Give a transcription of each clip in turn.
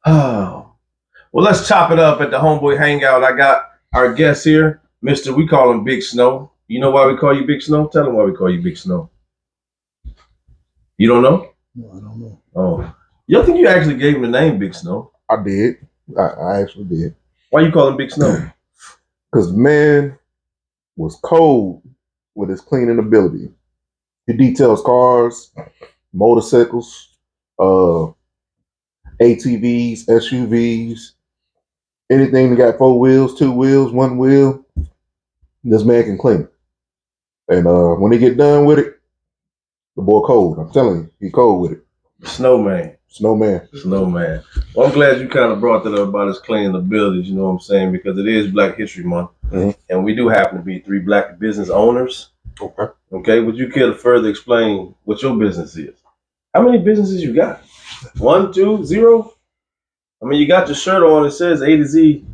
Oh, well, let's chop it up at the Homeboy Hangout. I got our guest here, Mister. We call him Big Snow. You know why we call you Big Snow? Tell him why we call you Big Snow. You don't know? No, I don't know. Oh, you think you actually gave him the name Big Snow? I did. I actually did. Why you call him Big Snow? Because the man was cold with his cleaning ability. He details cars, motorcycles, ATVs, SUVs, anything that got 4 wheels, 2 wheels, 1 wheel. This man can clean it. And when he get done with it, the boy cold. I'm telling you, he cold with it. Snowman. Snowman. Snowman. Well, I'm glad you kind of brought that up about his cleaning abilities, you know what I'm saying? Because it is Black History Month. Mm-hmm. And we do happen to be 3 Black business owners. Okay. Okay. Would you care to further explain what your business is? How many businesses you got? 1, 2, 0? I mean, you got your shirt on. It says A to Z.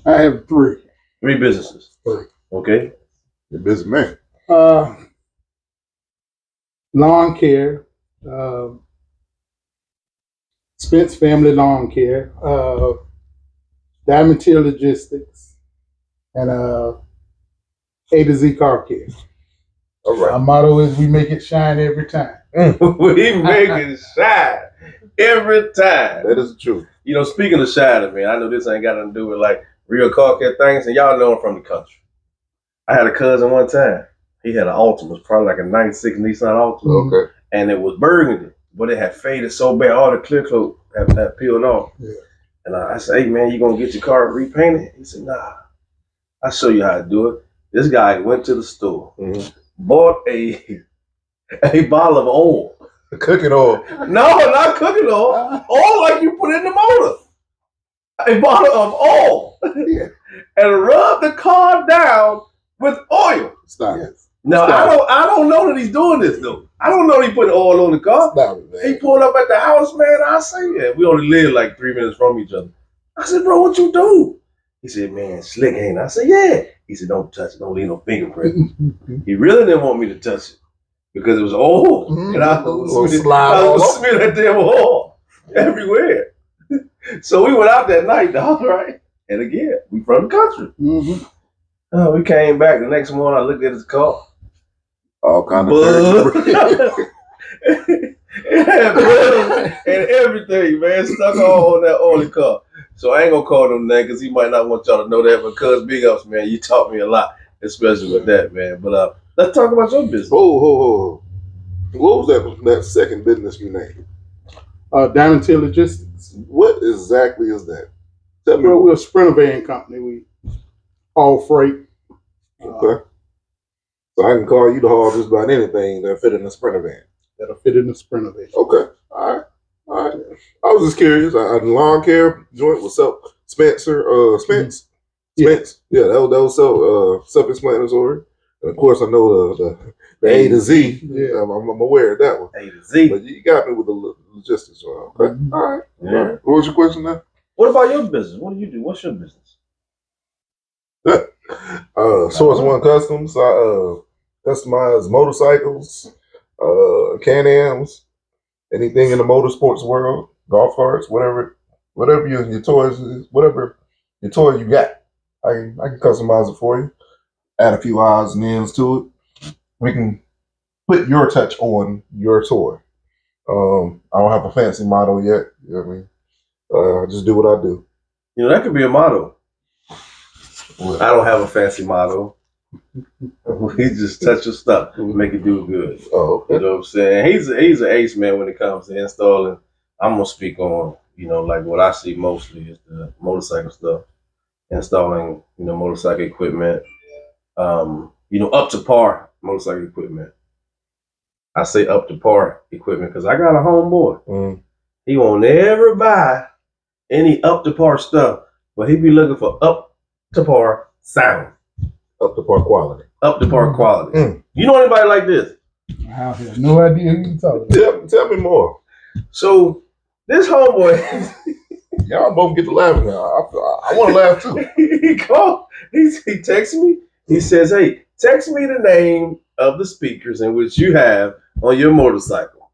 I have 3. 3 businesses. 3. Okay. You're a busy man. Lawn care, Spence Family Lawn Care, Diamond Tier Logistics, and A to Z Car Care. All right. Our motto is we make it shine every time. We make it shine every time. That is the truth. You know, speaking of shining, man, I know this ain't got nothing to do with like real car care things, and y'all know I'm from the country. I had a cousin one time. He had an Altima. It was probably like a 96 Nissan Altima. Okay. And it was burgundy, but it had faded so bad, all the clear coat had peeled off. Yeah. And I said, hey, man, you going to get your car repainted? He said, nah, I'll show you how to do it. This guy went to the store, bought a bottle of oil. Cooking oil. No, not cooking oil. Oil like you put in the motor. A bottle of oil. Yeah. And rubbed the car down with oil. Stop it. Now I don't know that he's doing this though. I don't know that he put oil on the car. Stop it, man. He pulled up at the house, man. I say, yeah, we only live like 3 minutes from each other. I said, bro, what you do? He said, man, slick ain't I said, yeah. He said, don't touch it, don't leave no fingerprint. He really didn't want me to touch it because it was oil. And I was smearing that damn oil everywhere. So we went out that night, dog, right? And again, we from the country. We came back the next morning. I looked at his car. All kind of bug. It had bugs and everything, man. Stuck all on that oily car. So I ain't gonna call him that because he might not want y'all to know that. But cuz big ups, man. You taught me a lot, especially with that, man. But let's talk about your business. What was that second business you named? Diamond Tier Logistics. What exactly is that? Tell me. Well, we're a Sprinter van company. We haul freight. Okay. So I can call you to haul just about anything that fit in a Sprinter van. That'll fit in the Sprinter van. Okay. All right. I was just curious. Lawn care joint was Spence. Spence. Yeah, that was so self-explanatory. And of course, I know the A to Z. Yeah. I'm aware of that one. A to Z. But you got me with the logistics. Okay. All right. Yeah. All right. What was your question now? What about your business? What do you do? What's your business? Source One Customs. I customize motorcycles, Can-Ams, anything in the motorsports world, golf carts, whatever your toys is, whatever your toy you got, I can customize it for you. Add a few odds and ends to it. We can put your touch on your toy. I don't have a fancy model yet. You know what I mean? I just do what I do. You know, that could be a motto. I don't have a fancy motto. We just touch your stuff and make it do good. Oh, okay. You know what I'm saying? He's an ace man when it comes to installing. I'm gonna speak on, like what I see mostly is the motorcycle stuff. Installing, motorcycle equipment. Up to par motorcycle equipment. I say up to par equipment because I got a homeboy. He won't ever buy any up to par stuff, but he be looking for up to par sound. Up to par quality. Up to par quality. You know anybody like this? I have no idea who you're talking about. Tell me more. So this homeboy, y'all both get to laughing now. I want to laugh too. He texts me. He says, "Hey, text me the name of the speakers in which you have on your motorcycle."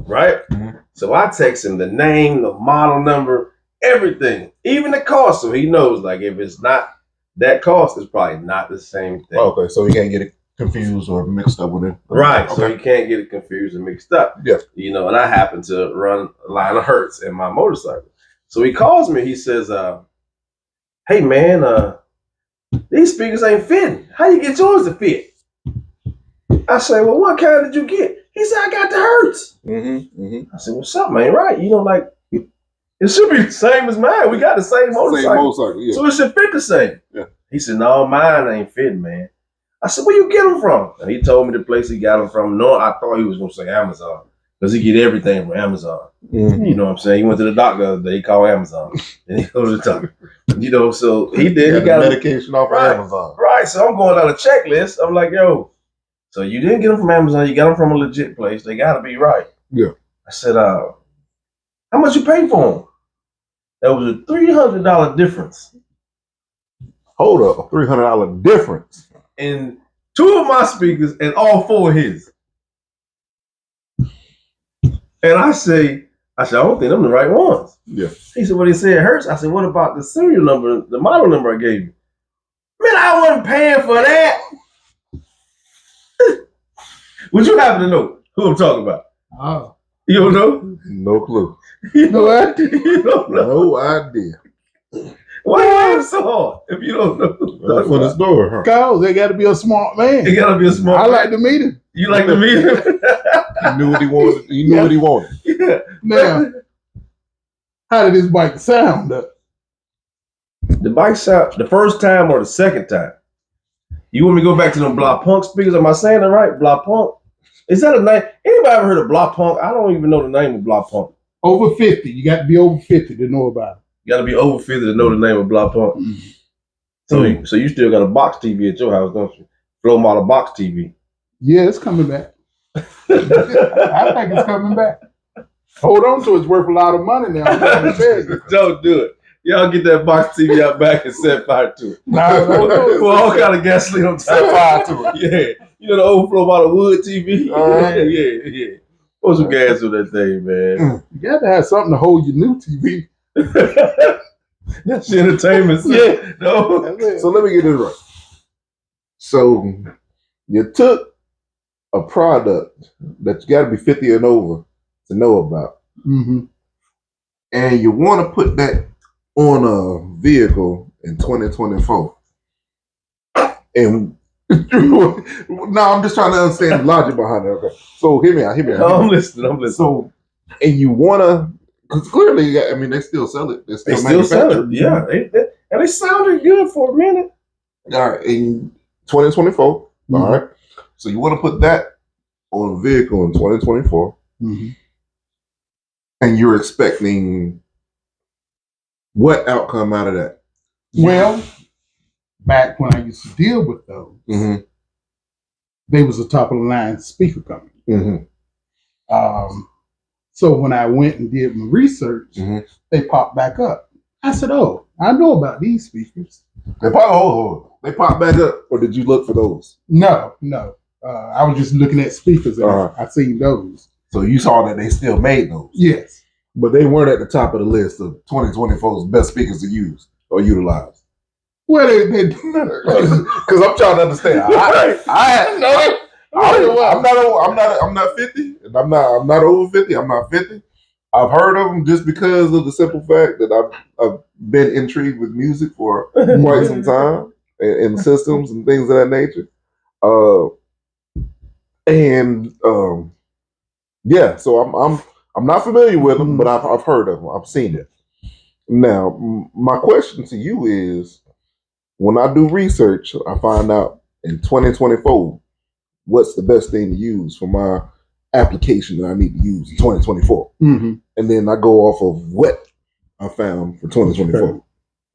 right? Mhm. So I text him the name, the model number, everything, even the cost, so he knows like if it's not that cost, it's probably not the same thing. Okay, so he can't get it confused or mixed up with it. Right, Okay. so you can't get it confused and mixed up. Yeah. You know, and I happen to run a line of Hertz in my motorcycle. So he calls me, he says, hey man, these speakers ain't fitting. How you get yours to fit? I say, well, what kind did you get? He said, I got the Hertz. I said, well, something ain't right. You know, like, it should be the same as mine. We got the same motorcycle. Same motorcycle, yeah. So it should fit the same. Yeah. He said, no, mine ain't fitting, man. I said, where you get them from? And he told me the place he got them from. No, I thought he was going to say Amazon because he get everything from Amazon. You know what I'm saying? He went to the doctor the other day. He called Amazon. And he goes to the doctor. You know, so he did. He got medication off of Amazon. Right. So I'm going down a checklist. I'm like, yo, so you didn't get them from Amazon. You got them from a legit place. They got to be right. Yeah. I said, how much you pay for them? That was a $300 difference. Hold up, $300 difference. In 2 of my speakers and all 4 of his. And I said, I don't think them the right ones. Yeah. He said, well, he said Hertz. I said, what about the serial number, the model number I gave you? Man, I wasn't paying for that. Would you happen to know who I'm talking about? Oh. You don't know? No clue. You know what? You don't know. No idea. Why you laugh so hard if you don't know? That's for the store, huh? Cause they got to be a smart man. You gotta be a smart. I like to meet him. You like to meet him? He knew what he wanted. He knew what he wanted. Yeah. Now, how did this bike sound? The bike sound the first time or the second time? You want me to go back to them Block Punk speakers? Am I saying it right? Block Punk? Is that a name? Anybody ever heard of Block Punk? I don't even know the name of Block Punk. Over 50. You got to be over 50 to know about it. You got to be over 50 to know the name of Block Punk. So you still got a box TV at your house, don't you? Flow model box TV. Yeah, it's coming back. I think it's coming back. Hold on to it. It's worth a lot of money now. I'm trying to tell you. Don't do it. Y'all get that box TV out back and set fire to it. Nah, don't do it. Well, all kind of gasoline on top. Set fire to it. Yeah. You know the old flow model wood TV? Uh-huh. Yeah. Put some gas on that thing, man. You got to have something to hold your new TV. That's entertainment. Yeah. No. That's it. So let me get this right. So you took a product that you got to be 50 and over to know about, and you want to put that on a vehicle in 2024. And now I'm just trying to understand the logic behind it. Okay. So hear me out. I'm listening. So, and you want to, because clearly, I mean, they still sell it. They still sell it. Yeah. And they sounded good for a minute. All right. In 2024. All right. So you want to put that on a vehicle in 2024. And you're expecting what outcome out of that? Well, back when I used to deal with those, they was a top of the line speaker company. So when I went and did my research, they popped back up. I said, "Oh, I know about these speakers." They popped back up, or did you look for those? No. I was just looking at speakers and I seen those. So you saw that they still made those. Yes. But they weren't at the top of the list of 2024's best speakers to use or utilize. Well, they Because I'm trying to understand. I'm not 50. And I'm not over 50. I'm not 50. I've heard of them just because of the simple fact that I've been intrigued with music for quite some time and systems and things of that nature. Yeah, so I'm not familiar with them, but I've heard of them. I've seen it. Now, my question to you is, when I do research, I find out in 2024 what's the best thing to use for my application that I need to use in 2024, and then I go off of what I found for 2024.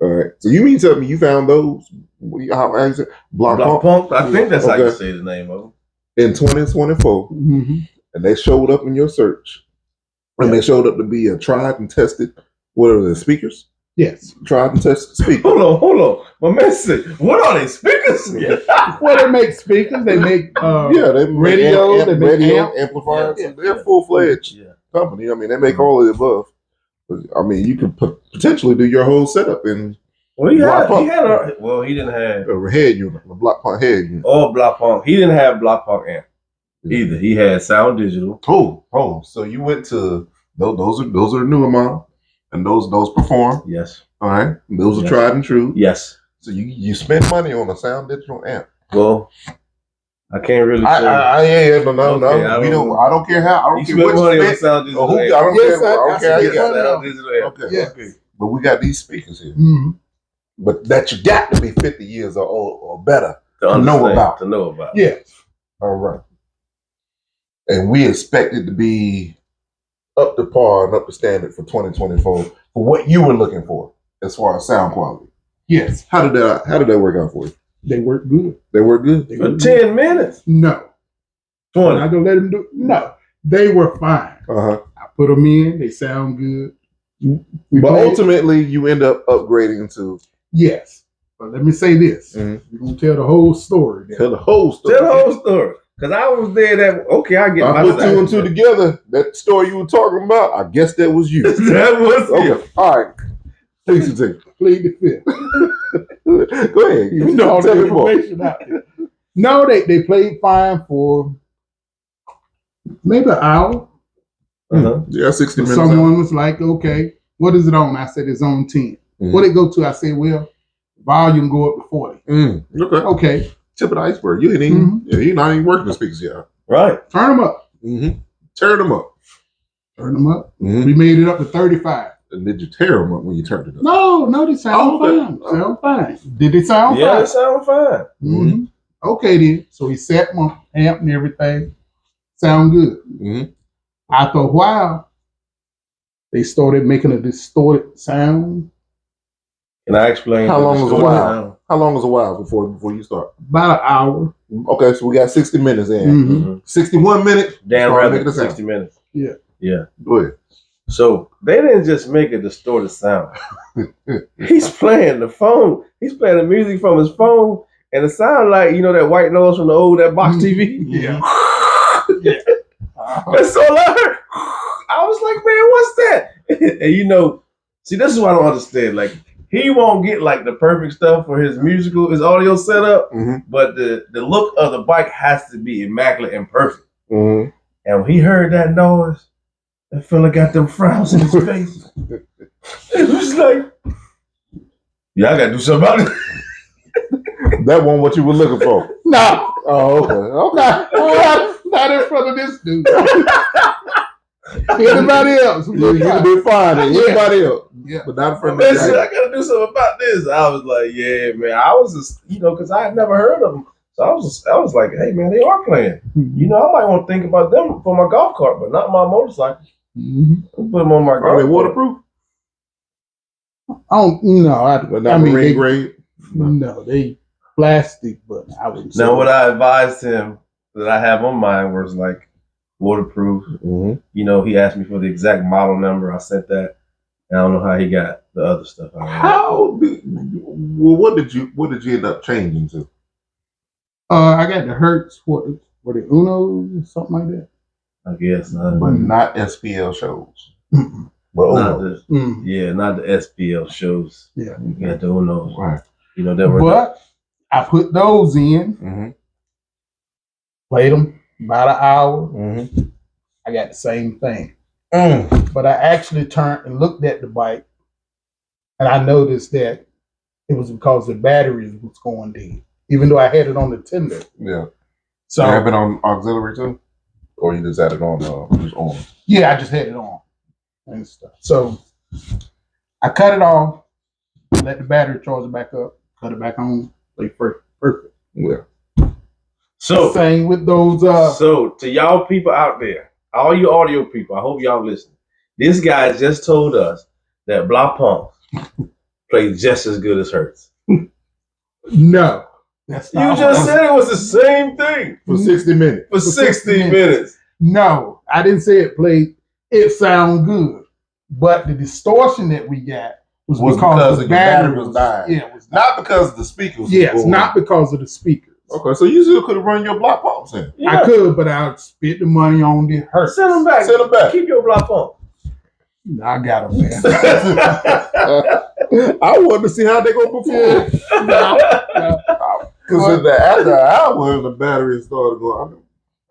All right. So you mean tell me you found those? How is it? Block Punk. I think that's how you say the name of them. In 2024, and they showed up in your search, and they showed up to be a tried and tested. What are the speakers? Yes. Tried and tested speaker. Hold on. My man said, what are they, speakers? Well, they make speakers. They make They radio. They make radio amplifiers. Yeah. They're a full-fledged company. I mean, they make all of the above. I mean, you could potentially do your whole setup in. Well, he didn't have a head unit, a block pump head unit. Oh, block pump. He didn't have block pump amp either. He had sound digital. Oh, so you went to those are the newer model, and those perform. Yes. All right, those are tried and true. Yes. So you spend money on a sound digital amp. Well, I can't really say. No. We don't. I don't care how. I don't care what money you on spend. sound digital amp. I don't care how you got it. Sound digital amp. Okay. Yeah. Okay. But we got these speakers here. Mm-hmm. But that you got to be 50 years or old or better To know about. To know about. Yes. All right. And we expect it to be up to par and up to standard for 2024 for what you were looking for as far as sound quality. Yes. How did that work out for you? They work good. They work good? For 10 minutes? No. 20. I'm not gonna let them do. No. They were fine. Uh-huh. I put them in. They sound good. But ultimately, you end up upgrading to. Yes. But let me say this. Mhm. We're going to tell the whole story. Tell the whole story. Tell the whole story. Because I was there I get I my put two and two together. That story you were talking about, I guess that was you. That was Okay. All right. Please continue. Plead the fifth. Go ahead. You know all Tell the me more. information out there. No, they played fine for maybe an hour. Uh-huh. Yeah, 60 minutes. Someone was like, okay, what is it on? I said, it's on 10. What it go to? I said, well, volume go up to 40. Okay. Okay. Tip of the iceberg. You ain't even, you're not even working the speakers yet. Right. Turn them up. Turn them up. Turn them up. We made it up to 35. And did you tear them up when you turned it up? No, they sound fine. Sound fine. Did it sound fine? Yeah, it sound fine. Okay then. So he set my amp and everything. Sound good. After a while, they started making a distorted sound. Can I explain? How long was a while? How long was a while before you start? About an hour. Okay, so we got 60 minutes in. 61 minutes. Dan Start Rather, making a sound. 60 minutes. Yeah. Yeah. Go ahead. So they didn't just make a distorted sound. He's playing the phone. He's playing the music from his phone, and it sounded like, that white noise from that box TV. Yeah. That's all I heard. I was like, man, what's that? And see, this is what I don't understand. Like, he won't get like the perfect stuff for his audio setup, but the look of the bike has to be immaculate and perfect. And when he heard that noise, that fella got them frowns in his face. It was like, yeah, I gotta do something about it. That wasn't what you were looking for. No. Oh, okay. Not in front of this dude. Anybody else? You'd have been fine. Anybody else. Yeah. But not in front of Man, this shit, guy. I gotta do something about this. I was like, yeah, man. I was just, because I had never heard of them. So I was like, hey, man, they are playing. I might want to think about them for my golf cart, but not my motorcycle. Put them on my golf Are they cart. waterproof? I don't know. But not marine grade? No, they plastic, but I wouldn't say. Now, what I advised him that I have on mine was like waterproof. He asked me for the exact model number. I sent that. And I don't know how he got the other stuff. What did you end up changing to? I got the Hertz, what the Uno, something like that. I guess But not SPL shows. But not Unos. not the SPL shows. Yeah. You got the Unos. Right. That were. But I put those in, played them about an hour. I got the same thing. But I actually turned and looked at the bike, and I noticed that it was because the batteries was going dead, even though I had it on the tender. Yeah. So you have it on auxiliary too? Or you just had it on just on? Yeah, I just had it on and stuff. So I cut it off, let the battery charge it back up, cut it back on, like perfect. Yeah. So same with those. So to y'all people out there, all you audio people, I hope y'all listen. This guy just told us that Blah Pump plays just as good as Hertz. No, that's not. You just said it was the same thing for 60 minutes. For 60 minutes. No, I didn't say it played. It sound good, but the distortion that we got was because of the battery was dying. Yeah, it was not because of the speakers. Yes, not because of the speakers. Okay, so you still could have run your block pumps in. Yeah. I could, but I spent the money on the Hertz. Send them back. Send them back. Keep your block pump. I got them, man. I wanted to see how they gonna perform. Because after an hour, the battery started going.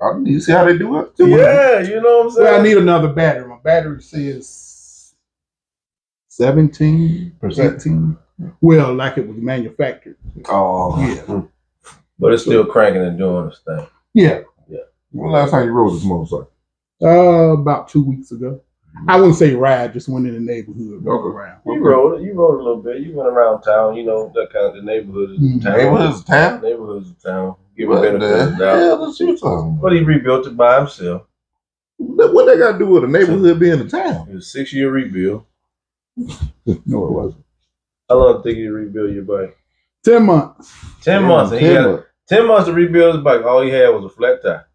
I need to see how they do it. Yeah, you know what I'm saying? Well, I need another battery. My battery says 17%. 18. Well, like it was manufactured. Oh, yeah. But it's still cranking and doing its thing. Yeah. Yeah. When last time you rode this motorcycle? About 2 weeks ago. I wouldn't say ride, just went in the neighborhood, walk around. You rode it. You rode a little bit. You went around town. You know that kind of the neighborhood is town. Neighborhood's of town. Neighborhoods of town. Give him benefit of the doubt. Yeah, that's what you're talking about. But he rebuilt it by himself. What they got to do with a neighborhood being a town? It was a 6-year rebuild. No, it wasn't. How long did you rebuild your bike? 10 months. 10 months. And he had 10 months to rebuild his bike. All he had was a flat tire.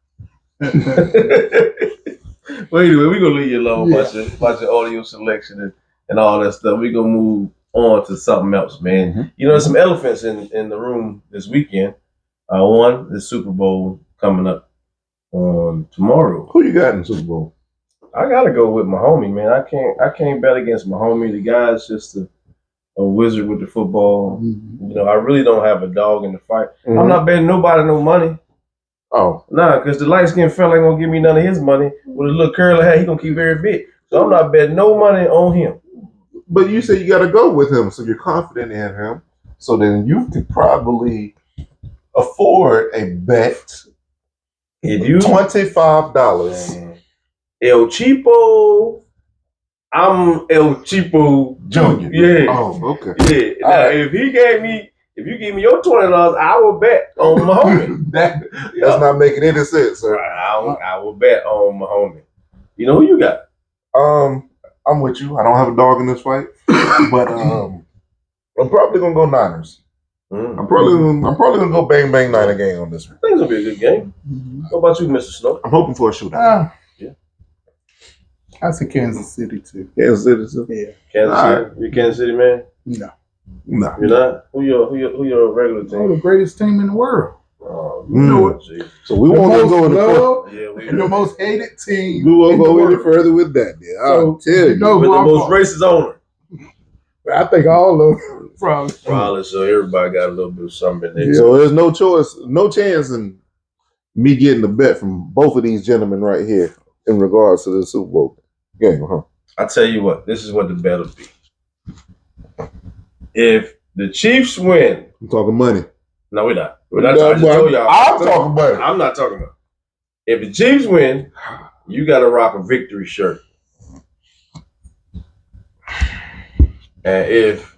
Well, anyway, we're going to leave you alone about your audio selection and all that stuff. We're going to move on to something else, man. Mm-hmm. You know, there's some elephants in the room this weekend. One, the Super Bowl coming up on tomorrow. Who you got in the Super Bowl? I got to go with my homie, man. I can't bet against my homie. The guy's just a wizard with the football. Mm-hmm. You know, I really don't have a dog in the fight. Mm-hmm. I'm not betting nobody no money. Oh. Nah, because the light-skinned fella ain't going to give me none of his money. With a little curly hair, he going to keep every bit. So I'm not betting no money on him. But you said you got to go with him, so you're confident in him. So then you could probably afford a bet. If you $25. El Cheapo, I'm El Cheapo Junior. Yeah. Oh, okay. Yeah. Now, if you give me your $20, I will bet on my homie. That's not making any sense, sir. I will bet on my homie. You know who you got? I'm with you. I don't have a dog in this fight, but I'm probably gonna go Niners. I'm probably gonna go bang bang Niner game on this one. I think it's gonna be a good game. What about you, Mr. Snow? I'm hoping for a shootout. Yeah. I say Kansas City too. Kansas City too. Yeah. Kansas City. You Kansas City man? No. You're not? Who your regular team? Oh, the greatest team in the world. Oh, you know what? So we won't go in the most hated team. We won't go any further with that. Yeah, I'll tell you. With the most racist owner. I think all of them probably. So everybody got a little bit of something in there. So there's no chance in me getting a bet from both of these gentlemen right here in regards to the Super Bowl game, huh? I tell you what, this is what the bet will be. If the Chiefs win, I'm talking money. No, we're not. We're not talking. I'm talking money. I'm not talking about. If the Chiefs win, you got to rock a victory shirt. And if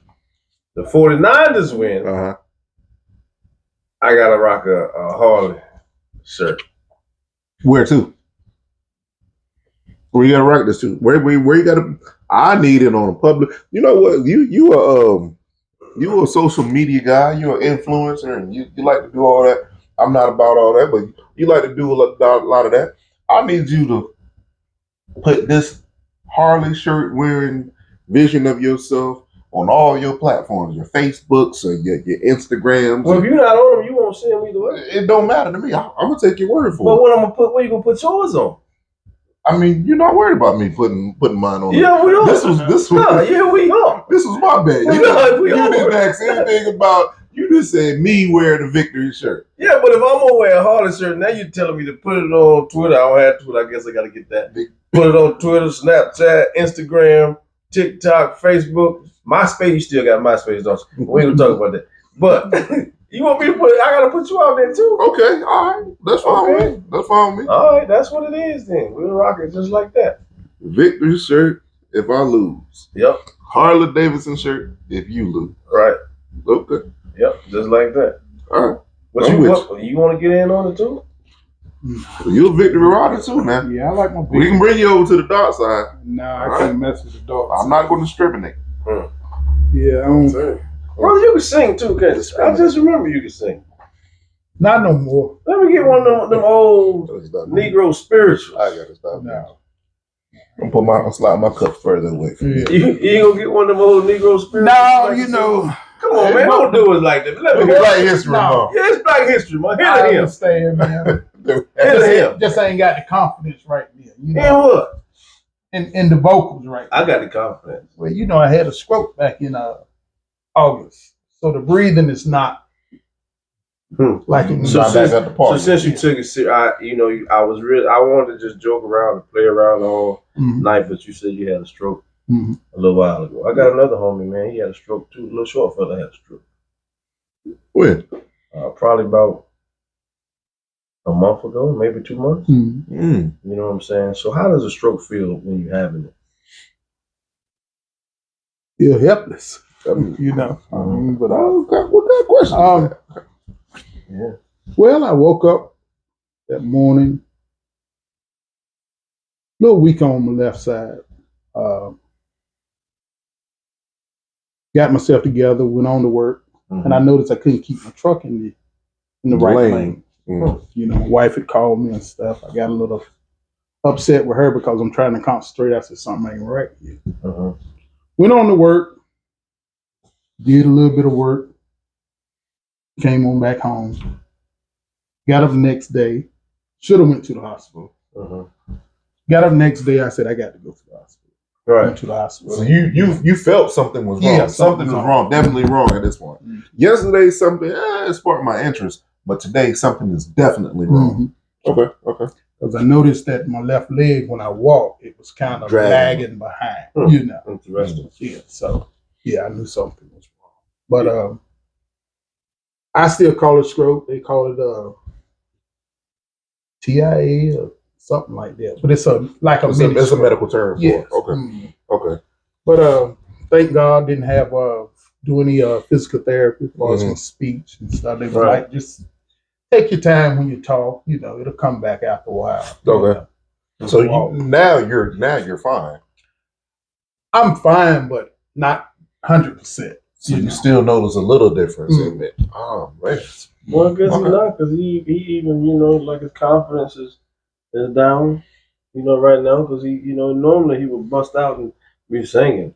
the 49ers win, I got to rock a Harley shirt. Where to? Where you got to rock this to? Where you got to? I need it on a public. You know what? You a social media guy. You're an influencer, and you like to do all that. I'm not about all that, but you like to do a lot of that. I need you to put this Harley shirt wearing vision of yourself on all your platforms, your Facebooks or your Instagrams. Well, if you're not on them, you won't see them either way. It don't matter to me. I'm gonna take your word for it. But what you gonna put yours on? I mean, you're not worried about me putting mine on. Yeah, we are. This was. Yeah, we are. This was my bet. You didn't ask anything about. You just said me wearing the victory shirt. Yeah, but if I'm gonna wear a Harley shirt, now you're telling me to put it on Twitter. I don't have Twitter. I guess I gotta get that. Put it on Twitter, Snapchat, Instagram, TikTok, Facebook, MySpace. You still got MySpace, don't you? We ain't gonna talk about that. But you want me to put it? I gotta put you out there too. Okay, all right. That's fine with me. That's fine with me. All right, that's what it is then. We'll rock it just like that. Victory shirt if I lose. Yep. Harley Davidson shirt if you lose. Right. Okay. Yep, just like that. All right. You want to get in on it too? You're a victory rider too, man. Yeah, I like my victory. We can bring you over to the dark side. No, I can't mess with the dark side. I'm not going to discriminate. Yeah, I don't. Bro, you can sing too, can't you? I just remember you can sing. Not no more. Let me get one of them old Negro spirituals. I got to stop. No. I'll slide my cup further away from you. You ain't gonna get one of them old Negro spirits? No, you know. Come on, man. Don't do it like that. Let me It's Black History Month. Yeah, it's Black History Month. Hit I him. understand, man. Hit him. Just ain't got the confidence right there. You And know, what? in the vocals right there. I got the confidence. Well, you know, I had a stroke back in August, so the breathing is not like it So used since, to. at the party. so since you took it serious, I was real. I wanted to just joke around and play around all night, but you said you had a stroke a little while ago. I got another homie, man. He had a stroke too. A little short fella had a stroke. When? Probably about a month ago, maybe 2 months. Mm. You know what I'm saying? So how does a stroke feel when you're having it? You're helpless, You know. But what kind of question is that? Yeah. Well, I woke up that morning, a little weak on my left side. Got myself together, went on to work, and I noticed I couldn't keep my truck in the right lane. You know, my wife had called me and stuff. I got a little upset with her because I'm trying to concentrate. I said something ain't right here. Went on to work, did a little bit of work, came on back home. Got up the next day, should have went to the hospital. Got up the next day, I said I got to go to the hospital. Right. Went to the hospital. So you felt something was wrong. Yeah, something was wrong. Definitely wrong at this point. Yesterday something it sparked my interest, but today something is definitely wrong. Okay. Because I noticed that my left leg, when I walked, it was kind of lagging behind. You know. Interesting. Yeah. So yeah, I knew something was wrong. But I still call it stroke. They call it TIA or something like that. But it's a medical term for yes. it. Okay. Okay. But thank God didn't have do any physical therapy as far as my speech and stuff. They were like, just take your time when you talk. You know, it'll come back after a while. Okay. So now you're fine. I'm fine, but not 100%. So you still notice a little difference in it. Oh man. Well, I guess he's not, because he even, like his confidence is down, right now, because he, normally he would bust out and be singing.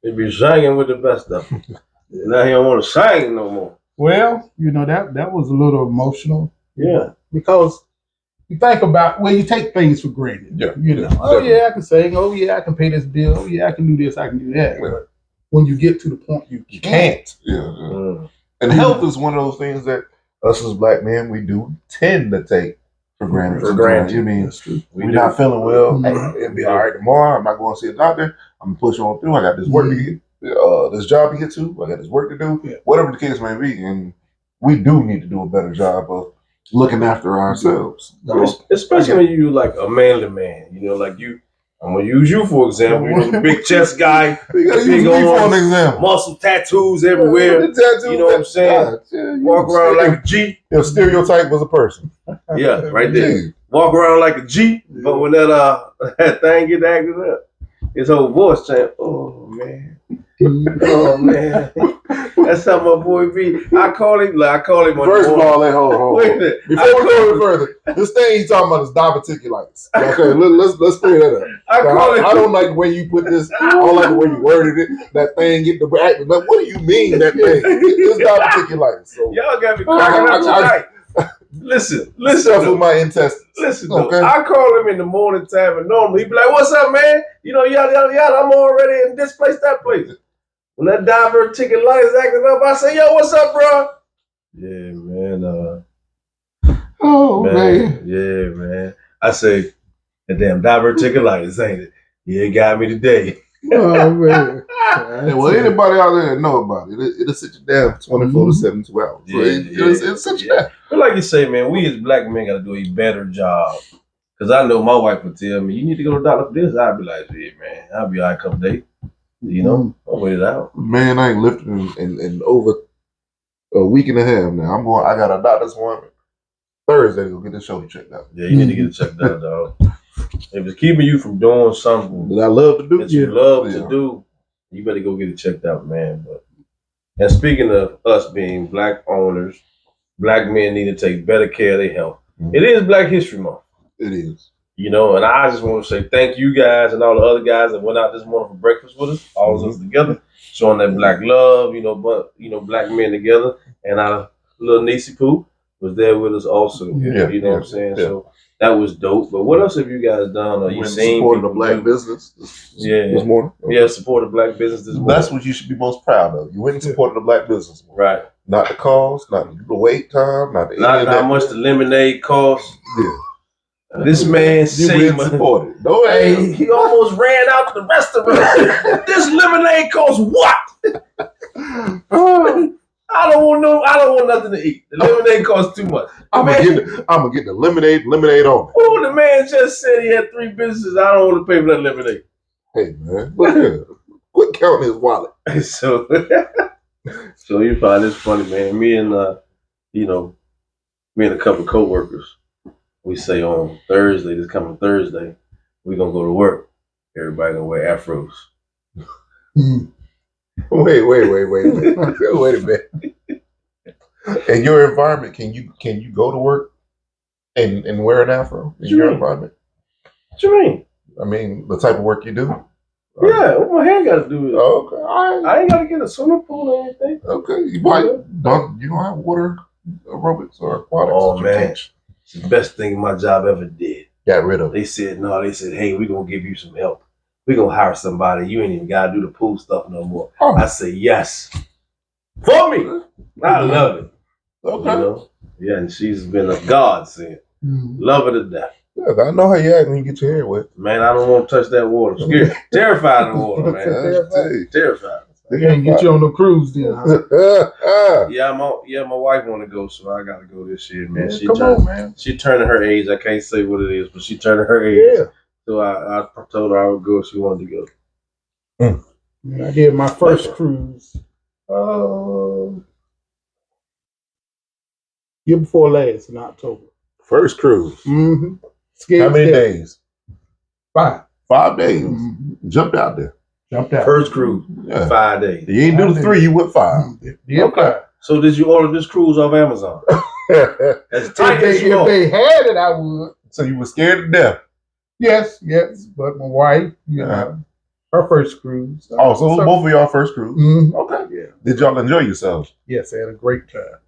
He'd be singing with the best of them. Now he don't want to sing no more. Well, that was a little emotional. Yeah. Because you think about, you take things for granted. Yeah. Oh yeah, I can sing. Oh yeah, I can pay this bill. Oh yeah, I can do this. I can do that. Yeah. But when you get to the point you can't. Yeah. And health is one of those things that us as black men, we do tend to take for granted. You mean we're not feeling well? Hey, it'll be all right tomorrow. I'm not going to see a doctor. I'm gonna push on through. I got this work to get, this job to get to. I got this work to do. Whatever the case may be, and we do need to do a better job of looking after ourselves. Especially when you like a manly man. Like you. I'm gonna use you for example. The big chest guy, you gotta use me for an example. Muscle tattoos everywhere. You know what I'm saying? Walk around like a G. Your stereotype was a person. Yeah, right there. Walk around like a G, but when that thing get acted up, his whole voice saying, "Oh man, oh man." That's how my boy be. I call him. First of all, hold on. Wait a minute. Before we go any further, this thing he's talking about is diverticulitis. Okay, let's clear that up. I don't like the way you put this. I don't like the way you worded it. That thing get the acting. What do you mean that thing? It's diverticulitis. So y'all got me cracking up tonight. Listen. Stuff with my intestines. Listen, though. I call him in the morning time, and normally he be like, "What's up, man? Yada yada yada. I'm already in this place, that place." When that diverticulitis acting up, I say, "Yo, what's up, bro?" Yeah, man. Oh man. Yeah, man. I say, "The damn diverticulitis, ain't it? Yeah, it got me today." Oh man. Well, anybody out there that know about it, it'll sit you down 24 to 72 hours. So it'll sit you down. But like you say, man, we as black men got to do a better job. Because I know my wife would tell me, "You need to go to the doctor for this." I'd be like, "Yeah, man, I'll be all right a couple days." I'll wait it out. Man, I ain't lifted in over a week and a half now. I got a doctor's appointment Thursday to go get this shoulder checked out. Yeah, you need to get it checked out, dog. If it's keeping you from doing something that I love to do, that you love to do, you better go get it checked out, man. And speaking of us being black owners, black men need to take better care of their health. It is Black History Month. It is. You know, and I just want to say thank you guys and all the other guys that went out this morning for breakfast with us, all of us together, showing that black love, black men together. And our little Niecy Pooh was there with us also. You know what I'm saying? Yeah. So that was dope. But what else have you guys done? Are you supporting the black business this morning? Okay. Yeah, supporting black business this morning. That's what you should be most proud of. You went and supported the black business. Right. Not the cost, not the wait time, not how much the lemonade costs. Yeah. This man saved money. No, hey, he almost ran out to the restaurant. This lemonade costs what? I don't want nothing to eat. The lemonade costs too much. I'm gonna get the lemonade on it. Oh, the man just said he had 3 businesses. I don't want to pay for that lemonade. Hey man, look here. Quit counting his wallet. So you find this funny, man. Me and a couple of coworkers, we say on Thursday, this coming Thursday, we gonna go to work. Everybody gonna wear afros. Wait a minute. In your environment, can you go to work and wear an afro in your environment? What you mean? I mean, the type of work you do. Yeah, what my hair got to do with it? Okay, I ain't got to get a swimming pool or anything. Okay, you don't have water aerobics or aquatics? Oh man, it's the best thing my job ever did. Got rid of it. They said, hey, we're going to give you some help. We're going to hire somebody. You ain't even got to do the pool stuff no more. Oh. I say, yes. For me. I love it. Okay. You know? Yeah, and she's been a godsend. Love her to death. Yeah, I know how you act when you get your hair wet. Man, I don't want to touch that water. Scared. Terrified of the water, man. Terrified. They can't get you on the cruise then, huh? My wife want to go, so I got to go this year, man. She turning her age. I can't say what it is, but she turning her age. Yeah. So I told her I would go if she wanted to go. I did my first cruise. Year before last in October. First cruise. Mm-hmm. How many days? 5. 5 days. Mm-hmm. Jumped out there. First cruise. Yeah. 5 days. You ain't do the 3. You went 5. Yeah. Okay. So did you order this cruise off Amazon? If they had it, I would. So you were scared to death. Yes. But my wife, her first cruise. So both of y'all first cruise. Mm-hmm. Okay. Yeah. Did y'all enjoy yourselves? Yes, I had a great time.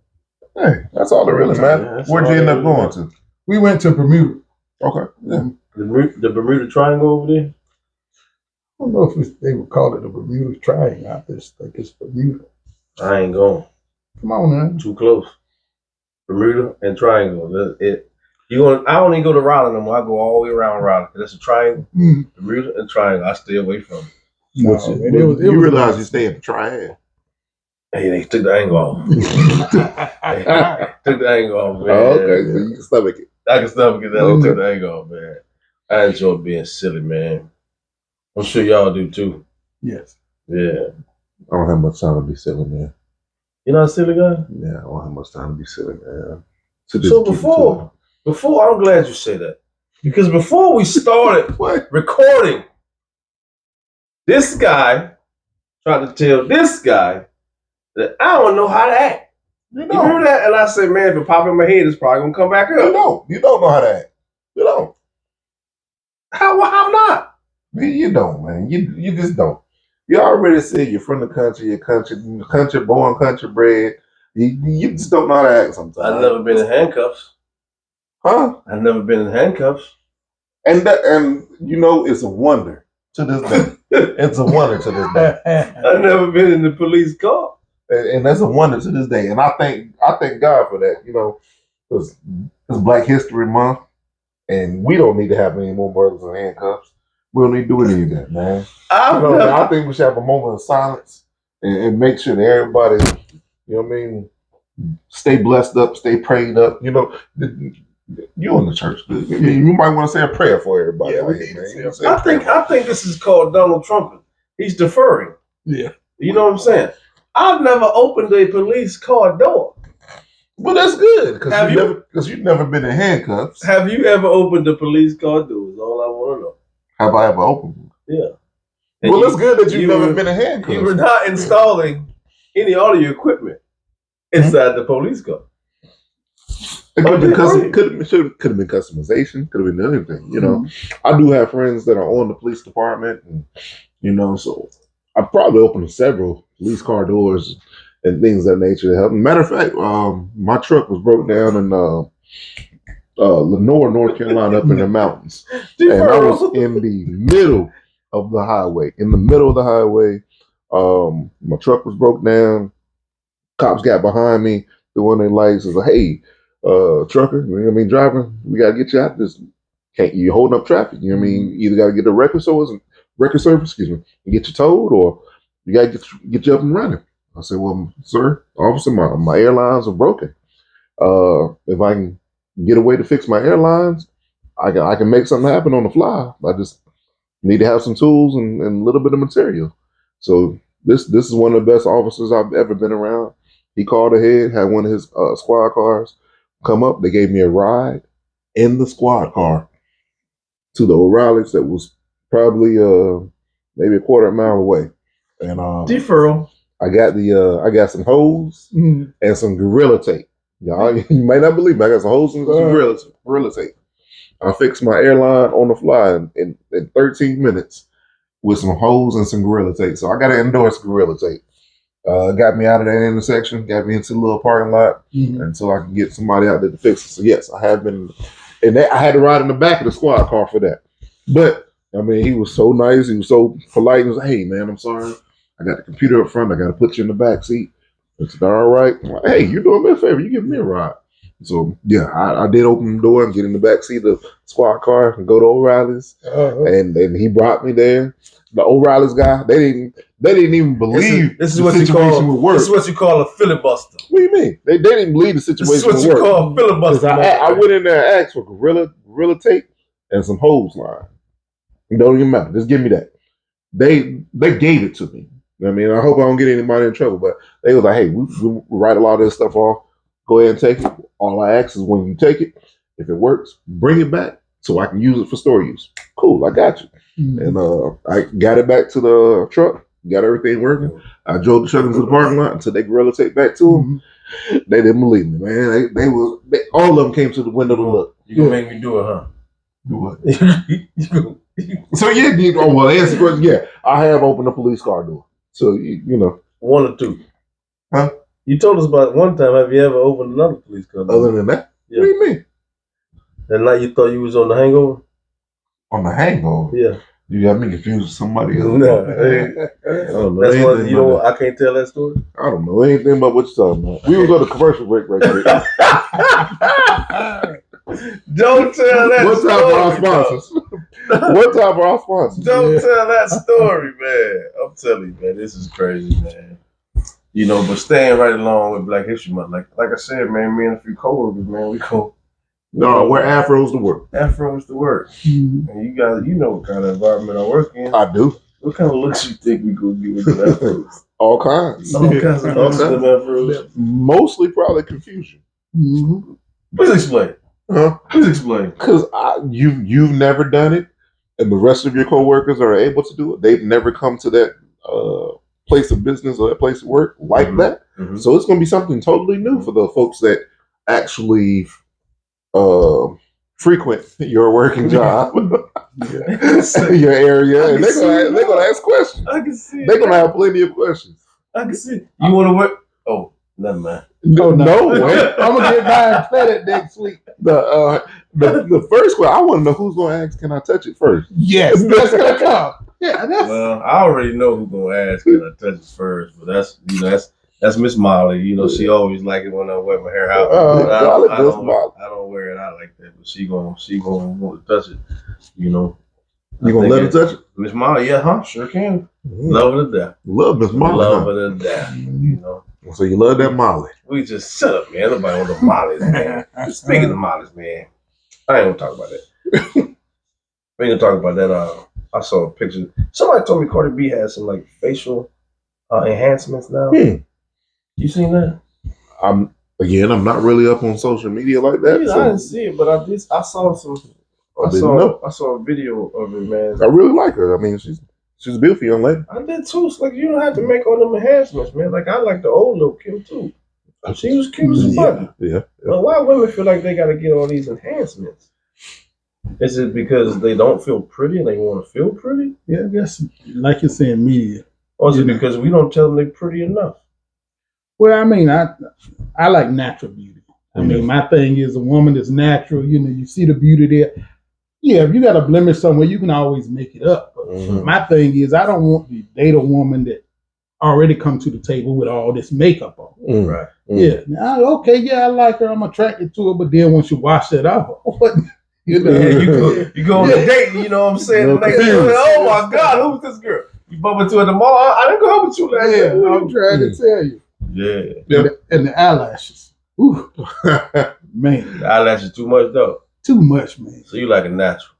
Hey, that's all that really matters. Where'd you end up going to? We went to Bermuda. Okay. Yeah. The Bermuda Triangle over there? I don't know if they would call it the Bermuda Triangle. I just think it's Bermuda. I ain't going. Come on, man. Too close. Bermuda and Triangle. I don't even go to Raleigh no more. I go all the way around Raleigh. That's a triangle. Bermuda and Triangle. I stay away from it. No, you realize you stay at the triad. Hey, they took the angle off. Took the angle off, man. Oh, okay, so you can stomach it. I can stomach it. They took the angle off, man. I enjoy being silly, man. I'm sure y'all do too. Yes. Yeah. I don't have much time to be silly, man. You're not a silly guy? Yeah, I don't have much time to be silly, man. So before, I'm glad you say that. Because before we started recording, this guy tried to tell this guy that I don't know how to act. You remember that? And I said, man, if it pop in my head, it's probably going to come back up. You don't know how to act. You don't. How not? You don't, man. You just don't. You already said you're from the country, you're country born, country bred. You just don't know how to act sometimes. I've never been in handcuffs. Huh? I've never been in handcuffs. And it's a wonder to this day. It's a wonder to this day. I've never been in the police car. And that's a wonder to this day. And I thank God for that, because it's Black History Month, and we don't need to have any more brothers in handcuffs. We don't need to do any of that, man. I think we should have a moment of silence and make sure that everybody, stay blessed up, stay prayed up. You in the church. You might want to say a prayer for everybody. Yeah, I think this is called Donald Trump. He's deferring. Yeah. You know what I'm saying? I've never opened a police car door. Well, that's good because you've never been in handcuffs. Have you ever opened a police car door? Is all I want to know. Have I ever opened one? Yeah. Well, it's good that you've never been in handcuffs. You were not installing any audio equipment inside the police car. It could have been customization, could have been anything. You know, I do have friends that are on the police department, and you know, so I probably opened several police car doors and things of that nature to help. Matter of fact, my truck was broke down in Lenore, North Carolina, up in the mountains, and I was in the middle of the highway. My truck was broke down. Cops got behind me, threw on their lights, and was like, "Hey, trucker, you know what I mean, driver, we gotta get you out this. Can't you holding up traffic? You know what I mean? Either gotta get the record service, and get you towed, or you gotta get you up and running." I said, "Well, sir, officer, my airlines are broken. If I can get a way to fix my airlines, I can make something happen on the fly. I just need to have some tools and a little bit of material." So this is one of the best officers I've ever been around. He called ahead, had one of his squad cars come up. They gave me a ride in the squad car to the O'Reilly's that was probably maybe a quarter mile away. And deferral. I got some hose and some Gorilla Tape. Y'all, you might not believe me. I got some hose and some Gorilla Tape. I fixed my airline on the fly in 13 minutes with some hose and some Gorilla Tape. So I got to endorse Gorilla Tape. Got me out of that intersection, got me into the little parking lot until I can get somebody out there to fix it. So yes, I have been, and I had to ride in the back of the squad car for that. But I mean, he was so nice, he was so polite. He was like, "Hey man, I'm sorry, I got the computer up front, I got to put you in the back seat." I said, "All right." I'm like, "Hey, you're doing me a favor, you giving me a ride." So yeah, I did open the door and get in the back seat of the squad car and go to O'Reilly's, and he brought me there. The O'Reilly's guy, they didn't even believe this is what you call a filibuster. What do you mean? They didn't believe the situation would work. This is what you call a filibuster. I went in there and asked for Gorilla Tape and some hose line. It don't even matter. Just give me that. They gave it to me. I mean, I hope I don't get anybody in trouble, but they was like, "Hey, we write a lot of this stuff off. Go ahead and take it. All I ask is when you take it, if it works, bring it back so I can use it for store use." Cool, I got you. And I got it back to the truck, got everything working. I drove the truck into the parking lot until they Gorilla Tape back to them. They didn't believe me, man. They all of them came to the window to look. You gonna make me do it, huh? Do what? So yeah, answer the question. Yeah, I have opened a police car door. So you know, one or two, huh? You told us about one time. Have you ever opened another police car door? Other than that, yeah. What do you mean? That night you thought you was on the hangover? On the hangover? Yeah. You got me confused with somebody else. No, I don't know. That's one. You know, I can't tell that story. I don't know anything about what you're talking about. We will go to commercial break right there. Don't tell that What story. time for our sponsors? What time for our sponsors? Don't tell that story, man. I'm telling you, man, this is crazy, man. You know, but staying right along with Black History Month, like I said, man, me and a few coworkers, man, we go. No, wear afros to work. Afros to work. And you guys, you know what kind of environment I work in. I do. What kind of looks you think we gonna get with the afros? All kinds. All kinds of afros. Mostly probably confusion. Please explain. Huh? Please explain. Because you've never done it, and the rest of your coworkers are able to do it. They've never come to that place of business or that place of work like that. So it's going to be something totally new for the folks that actually frequent your working job, your area, and they're gonna ask questions. I can see. They're gonna have plenty of questions. I can see. You want to work? Oh, never mind. No, I'm gonna get mine credit next week. The first question, I want to know who's gonna ask. Can I touch it first? Yes, that's gonna come. Yeah, well, I already know who's gonna ask. Can I touch it first? But that's Miss Molly. You know, she always like it when I wear my hair out. I don't wear it out like that, but she gonna want to touch it. You know, you gonna let her touch it, Miss Molly? Yeah, huh? Sure can. Love her to death. Love Miss Molly. Love her to death. You know. So you love that Molly? We just shut up, man. Nobody want the Mollies, man. Speaking of Mollies, man, I ain't gonna talk about that. We ain't gonna talk about that. I saw a picture. Somebody told me Cardi B has some like facial enhancements now. You seen that? I'm not really up on social media like that. Yeah, I didn't see it, but I saw some. I saw a video of it, man. I really like her. I mean, she's a beautiful young lady. I did too. It's like you don't have to make all them enhancements, man. Like I like the old little Kim too. She was cute as fuck. Yeah. But why women feel like they got to get all these enhancements? Is it because they don't feel pretty and they want to feel pretty? Yeah, I guess, like you're saying, media. Or is it because we don't tell them they're pretty enough? Well, I mean, I like natural beauty. I mean, my thing is a woman that's natural. You know, you see the beauty there. Yeah, if you got a blemish somewhere, you can always make it up. But my thing is, I don't want to date a woman that already come to the table with all this makeup on. Right. Yeah. Now, okay, yeah, I like her. I'm attracted to her. But then once you wash that off, what? You know, you go on a date, you know what I'm saying? No The next day, oh my God, who's this girl? You bump into her tomorrow. I didn't go out with you last yeah, night. I'm trying to tell you. Yeah. And the eyelashes. Ooh, man. The eyelashes too much though. Too much, man. So you like a natural.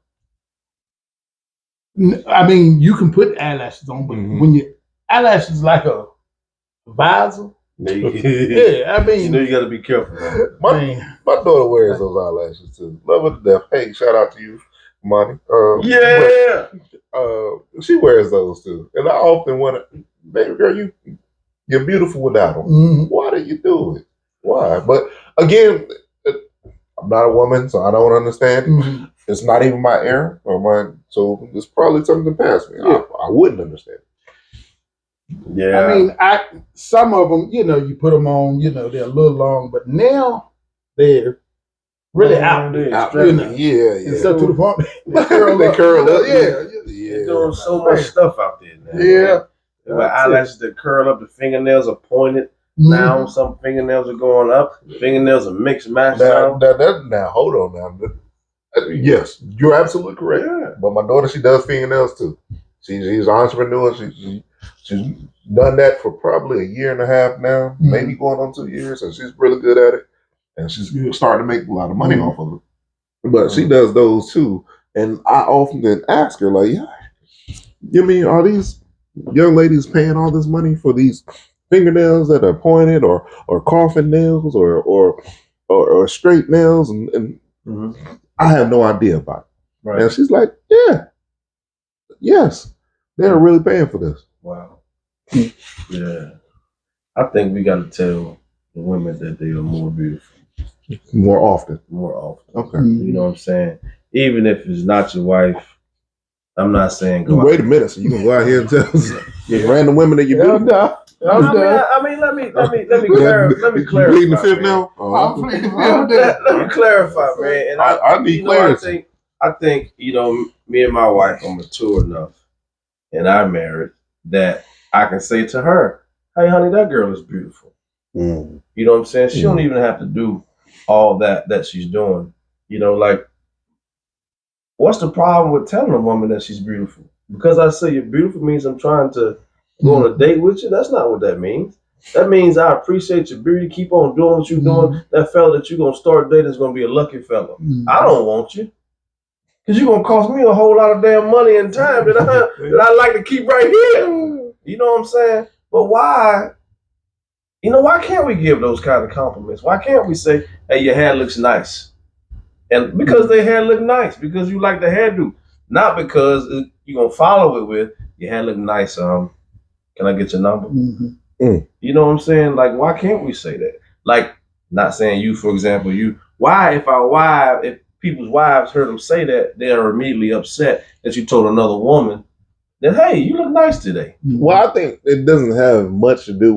I mean, you can put eyelashes on, but when your eyelashes like a visor, yeah, I mean, you know you got to be careful. My daughter wears those eyelashes too. Love her to death. Hey, shout out to you, Monty. Yeah. She wears those too, and I often wonder, baby girl, you're beautiful without them. Why do you do it? Why? But again, I'm not a woman, so I don't understand. It's not even my era or mine, so it's probably something past me. Yeah. I wouldn't understand. Yeah. I mean, some of them, you know, you put them on, you know, they're a little long, but now they're really out there. You know? Yeah. Instead to the point they curl up. Yeah. They're doing so much stuff out there now. Yeah. With eyelashes that curl up, the fingernails are pointed. Now some fingernails are going up. Fingernails are mixed match now. Now, hold on now. Yes, you're absolutely correct. Yeah. But my daughter, she does fingernails too. She's an entrepreneur. She's done that for probably a year and a half now, maybe going on 2 years, and she's really good at it. And she's starting to make a lot of money off of it. But she does those too. And I often ask her, like, you mean, are these young ladies paying all this money for these fingernails that are pointed or coffin nails or straight nails? And I have no idea about it. Right. And she's like, yes, they're really paying for this. Wow. Yeah. I think we got to tell the women that they are more beautiful. More often. Okay. You know what I'm saying? Even if it's not your wife, I'm not saying go Wait a minute, so you can go out here and tell random women that you're beautiful. I mean, let me clarify. Pleading the fifth now? I'm pleading the fifth. Let me clarify, man. And I need clarity. I think, you know, me and my wife are mature enough, and I'm married, that I can say to her, hey, honey, that girl is beautiful. You know what I'm saying? She don't even have to do all that she's doing. You know, like, what's the problem with telling a woman that she's beautiful? Because I say you're beautiful means I'm trying to go on a date with you? That's not what that means. That means I appreciate your beauty. Keep on doing what you're doing. That fella that you're going to start dating is going to be a lucky fella. I don't want you. Because you're going to cost me a whole lot of damn money and time that I like to keep right here. You know what I'm saying? But why? You know, why can't we give those kind of compliments? Why can't we say, hey, your hair looks nice? And because their hair look nice. Because you like the hairdo. Not because you're going to follow it with, your hair look nice. Can I get your number? You know what I'm saying? Like, why can't we say that? Like, not saying you, for example, why if people's wives heard them say that, they are immediately upset that you told another woman that, hey, you look nice today. Well, I think it doesn't have much to do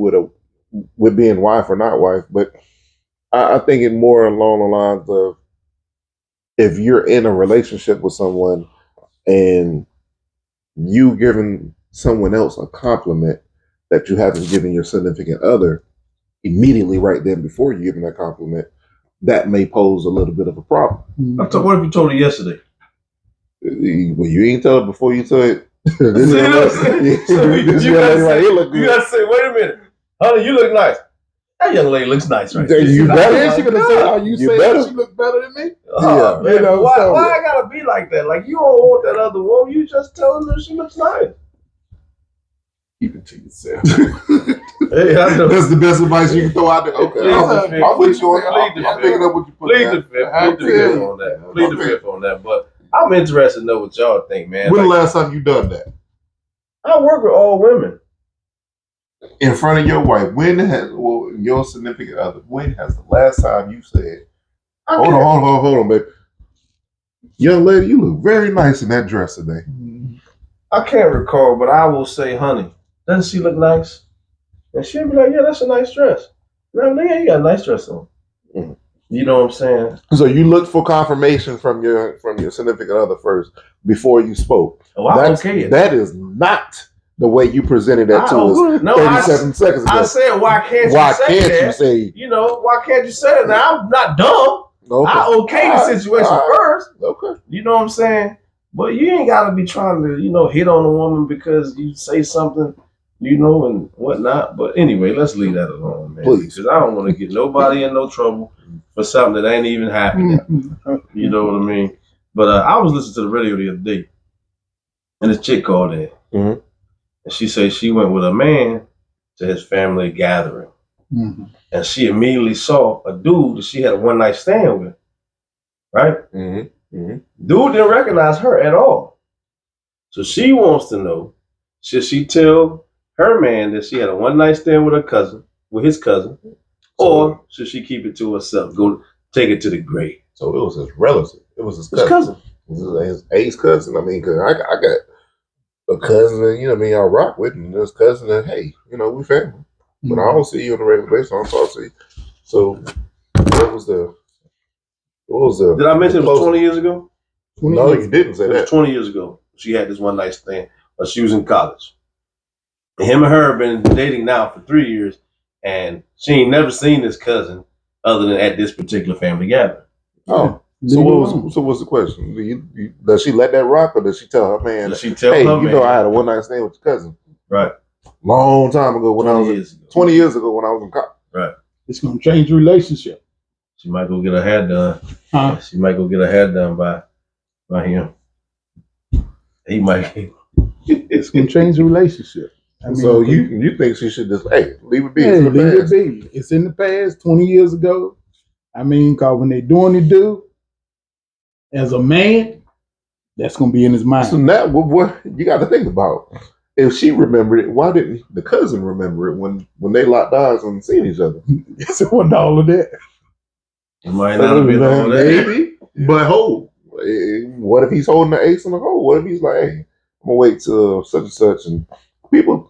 with being wife or not wife, but I think it more along the lines of if you're in a relationship with someone and you giving someone else a compliment that you haven't given your significant other immediately right then before you give them that compliment, that may pose a little bit of a problem. What if you told her yesterday? Well, you ain't tell her before you told it. You gotta say, wait a minute, honey, you look nice. That young lady looks nice, right? You better. She gonna say, "Are you saying that she looks better than me?" Yeah, man, you know, why I gotta be like that? Like, you don't want that other woman. You just telling her she looks nice. Keep it to yourself. Hey, I know. That's the best advice you can throw out there. Okay, I'm with you on that. I'm picking up what you put Plead the fifth on that. Plead the fifth on that. But I'm interested to know what y'all think, man. When the last time you done that? I work with all women. in front of your wife, your significant other, when has the last time you said, hold on, baby. Young lady, you look very nice in that dress today. I can't recall, but I will say, honey, doesn't she look nice? And she'll be like, yeah, that's a nice dress. No, yeah, you got a nice dress on. Mm. You know what I'm saying? So you looked for confirmation from your significant other first before you spoke. Oh, okay. That is not the way you presented that to us 37 seconds ago. I said, why can't you say, why can't you say that? Now, I'm not dumb. Okay. I the situation first. Okay. You know what I'm saying? But you ain't got to be trying to, hit on a woman because you say something, and whatnot. But anyway, let's leave that alone, man. Please. Because I don't want to get nobody in no trouble for something that ain't even happening. You know what I mean? But I was listening to the radio the other day, and this chick called in. Mm-hmm. And she said she went with a man to his family gathering. Mm-hmm. And she immediately saw a dude that she had a one-night stand with. Right? Mm-hmm. Mm-hmm. Dude didn't recognize her at all. So she wants to know, should she tell her man that she had a one-night stand with his cousin, or should she keep it to herself, go take it to the grave? So it was his relative. It was his cousin. It was his ace cousin. I mean, because I got a cousin that, I rock with, and this cousin that, hey, we family. Mm-hmm. But I don't see you on a regular basis, I don't talk to you. So what was the Did I mention it was 20 years ago? No, you didn't say that. It was 20 years ago. She had this one night stand, but she was in college. And him and her have been dating now for 3 years, and she ain't never seen this cousin other than at this particular family gathering. Oh. So what's the question? Does she let that rock, or does she tell her man? Does she tell hey, her man? I had a one night stand with your cousin. Right. Long time ago when 20 years ago when I was in college. Right. It's gonna change the relationship. She might go get her hair done. Huh? She might go get her hair done by him. He might. It's gonna change the relationship. I mean, so you think she should just leave it be? Hey, leave it be. It's in the past. 20 years ago. I mean, because when they doing the do, as a man, that's gonna be in his mind. So now, what you got to think about? If she remembered it, why didn't the cousin remember it when they locked eyes and seen each other? Yes, it wasn't all of that. It might not have been all of that. Maybe, but what if he's holding the ace in the hole? What if he's like, hey, I'm gonna wait till such and such, and people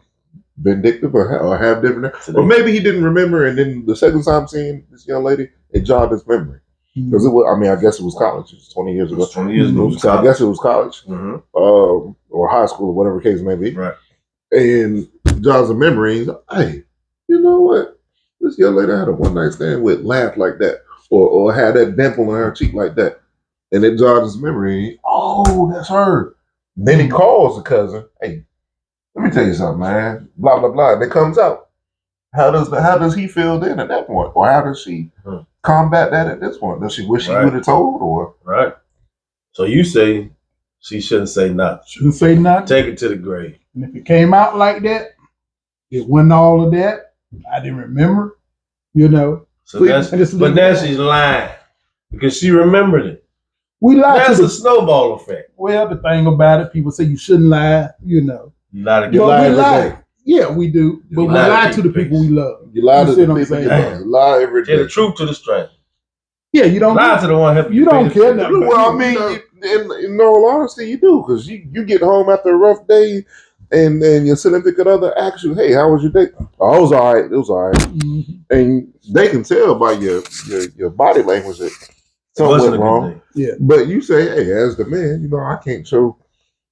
vindictive or have different, or maybe he didn't remember, and then the second time seeing this young lady, it jogged his memory. Because I guess it was college. It was 20 years ago. 20 years ago. So I guess it was college, or high school, or whatever case may be. Right. And jogs a memory. He's like, hey, you know what? This young lady I had a one night stand with laughed like that, or had that dimple in her cheek like that, and it jogs his memory. Oh, that's her. Then he calls the cousin. Hey, let me tell you something, man. Blah blah blah. And it comes out. How does he feel then at that point, or how does she combat that at this point? Does she wish she would have told, or right? So you say she shouldn't say nothing. Shouldn't say nothing. Take it to the grave. And if it came out like that, it wasn't all of that. I didn't remember, So but now she's lying because she remembered it. We lie. That's a snowball effect. Well, the thing about it, people say you shouldn't lie. You lie to lie. Yeah, we do. But we lie to the people we love. You lie to the people you love. You lie every day. Tell the truth to the stranger. Yeah, you don't lie to the one helping you. Don't care nothing. Well, I mean, in all honesty, you do, because you get home after a rough day, and your significant other asks you, "Hey, how was your day?" "Oh, it was all right. It was all right." Mm-hmm. And they can tell by your body language that something went wrong. Yeah, but you say, "Hey, as the man, I can't show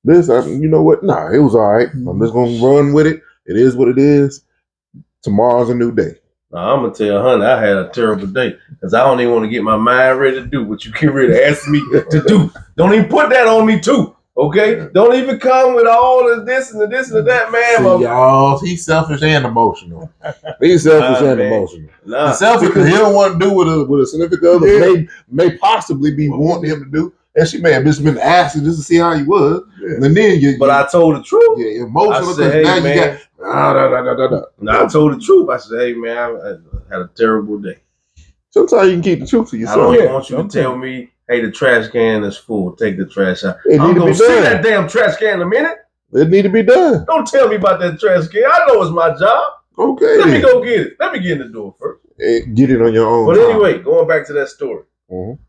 this. You know what? Nah, it was all right. Mm-hmm. I'm just gonna run with it. It is what it is. Tomorrow's a new day." Now, I'm going to tell honey, I had a terrible day because I don't even want to get my mind ready to do what you get ready to ask me to do. Don't even put that on me, too. Okay? Don't even come with all of this and the this and the that, man. See, y'all, he's selfish and emotional. He's selfish and emotional. He's selfish because he don't want to do what a significant other may possibly be wanting him to do. And she may have just been asking just to see how he was. Yeah. And then but I told the truth. Yeah, emotional because now you got I told the truth. I said, hey man, I had a terrible day. Sometimes you can keep the truth to yourself. I don't want you to tell me, hey, the trash can is full. Take the trash out. I'm gonna see that damn trash can in a minute. It need to be done. Don't tell me about that trash can. I know it's my job. Okay. Let me go get it. Let me get in the door first. Get it on your own. But anyway, going back to that story. Mm-hmm.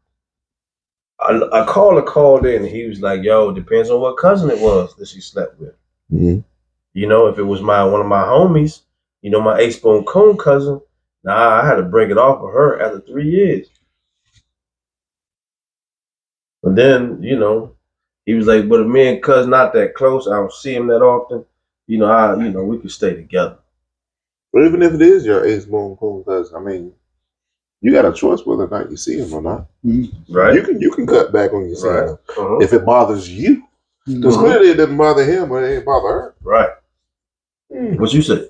A caller called in and he was like, yo, it depends on what cousin it was that she slept with. Mm-hmm. You know, if it was one of my homies, you know, my H-Bone Coon cousin, I had to break it off with her after 3 years. But then, you know, he was like, but if me and cuz not that close, I don't see him that often, you know, we could stay together. But even if it is your H-Bone Coon cousin, I mean, you got a choice whether or not you see him or not. Right. You can cut back on your seeing him Uh-huh. if it bothers you. Because clearly it doesn't bother him, but it ain't bother her. Right. What you say?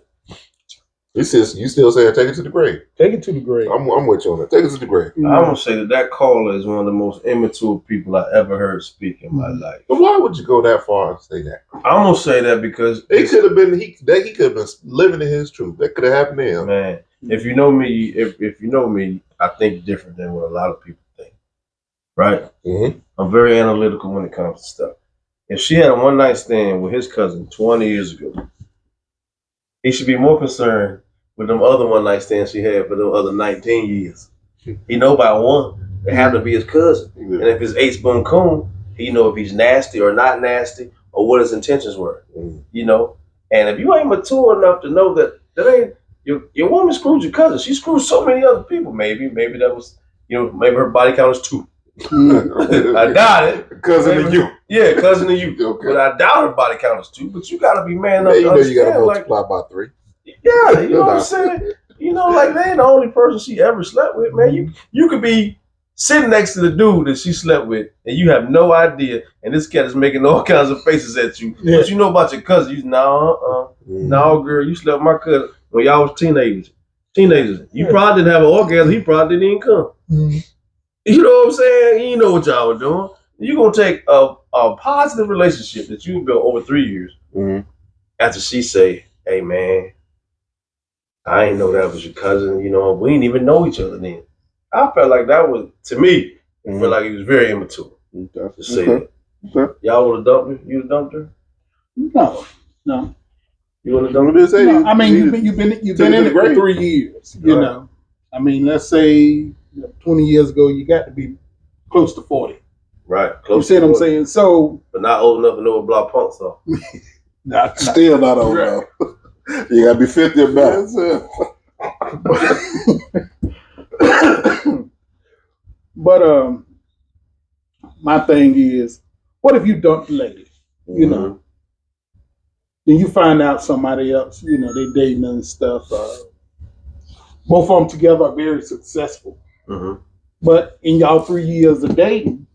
It says you still say take it to the grave. Take it to the grave. I'm with you on that. Take it to the grave. I'm gonna say that caller is one of the most immature people I ever heard speak in my life. But why would you go that far and say that? I'm gonna say that because it could have been he could have been living in his truth. That could have happened to him. Man, if you know me, if you know me, I think different than what a lot of people think. Right? Mm-hmm. I'm very analytical when it comes to stuff. If she had a one night stand with his cousin 20 years ago, he should be more concerned with them other one night stands she had for them other 19 years. He know about one. It happened to be his cousin. And if it's H-Bone Coon, he know if he's nasty or not nasty or what his intentions were. You know? And if you ain't mature enough to know that ain't your woman screwed your cousin. She screwed so many other people. Maybe that was, you know, maybe her body count is 2. I doubt it. Cousin of you. Yeah, cousin of you. Okay. But I doubt her body count is 2. But you gotta be man enough you to know understand. You gotta multiply by 3. Yeah, you know what I'm saying? You know, like they ain't the only person she ever slept with, man. You could be sitting next to the dude that she slept with, and you have no idea, and this cat is making all kinds of faces at you. Yeah. But you know about your cousin. You no, girl, you slept with my cousin when y'all was teenagers. You probably didn't have an orgasm. He probably didn't even come. You know what I'm saying? You know what y'all were doing. You're gonna take a positive relationship that you built over 3 years after she say, "Hey, man, I ain't know that was your cousin. You know, we didn't even know each other then." I felt like that was, to me, I felt like he was very immature to say that. Y'all would have dumped her? You would have dumped her? No. You would have dumped her? No, I mean, you've been in it for 3 years. You know, I mean, let's say 20 years ago, you got to be close to 40. Right. Close you see what I'm saying? So, but not old enough to know what block punks are. Still not old enough. You gotta be 50 or better. But my thing is, what if you dump the lady? You know, then you find out somebody else. You know, they dating and stuff. Both of them together are very successful. But in y'all 3 years of dating,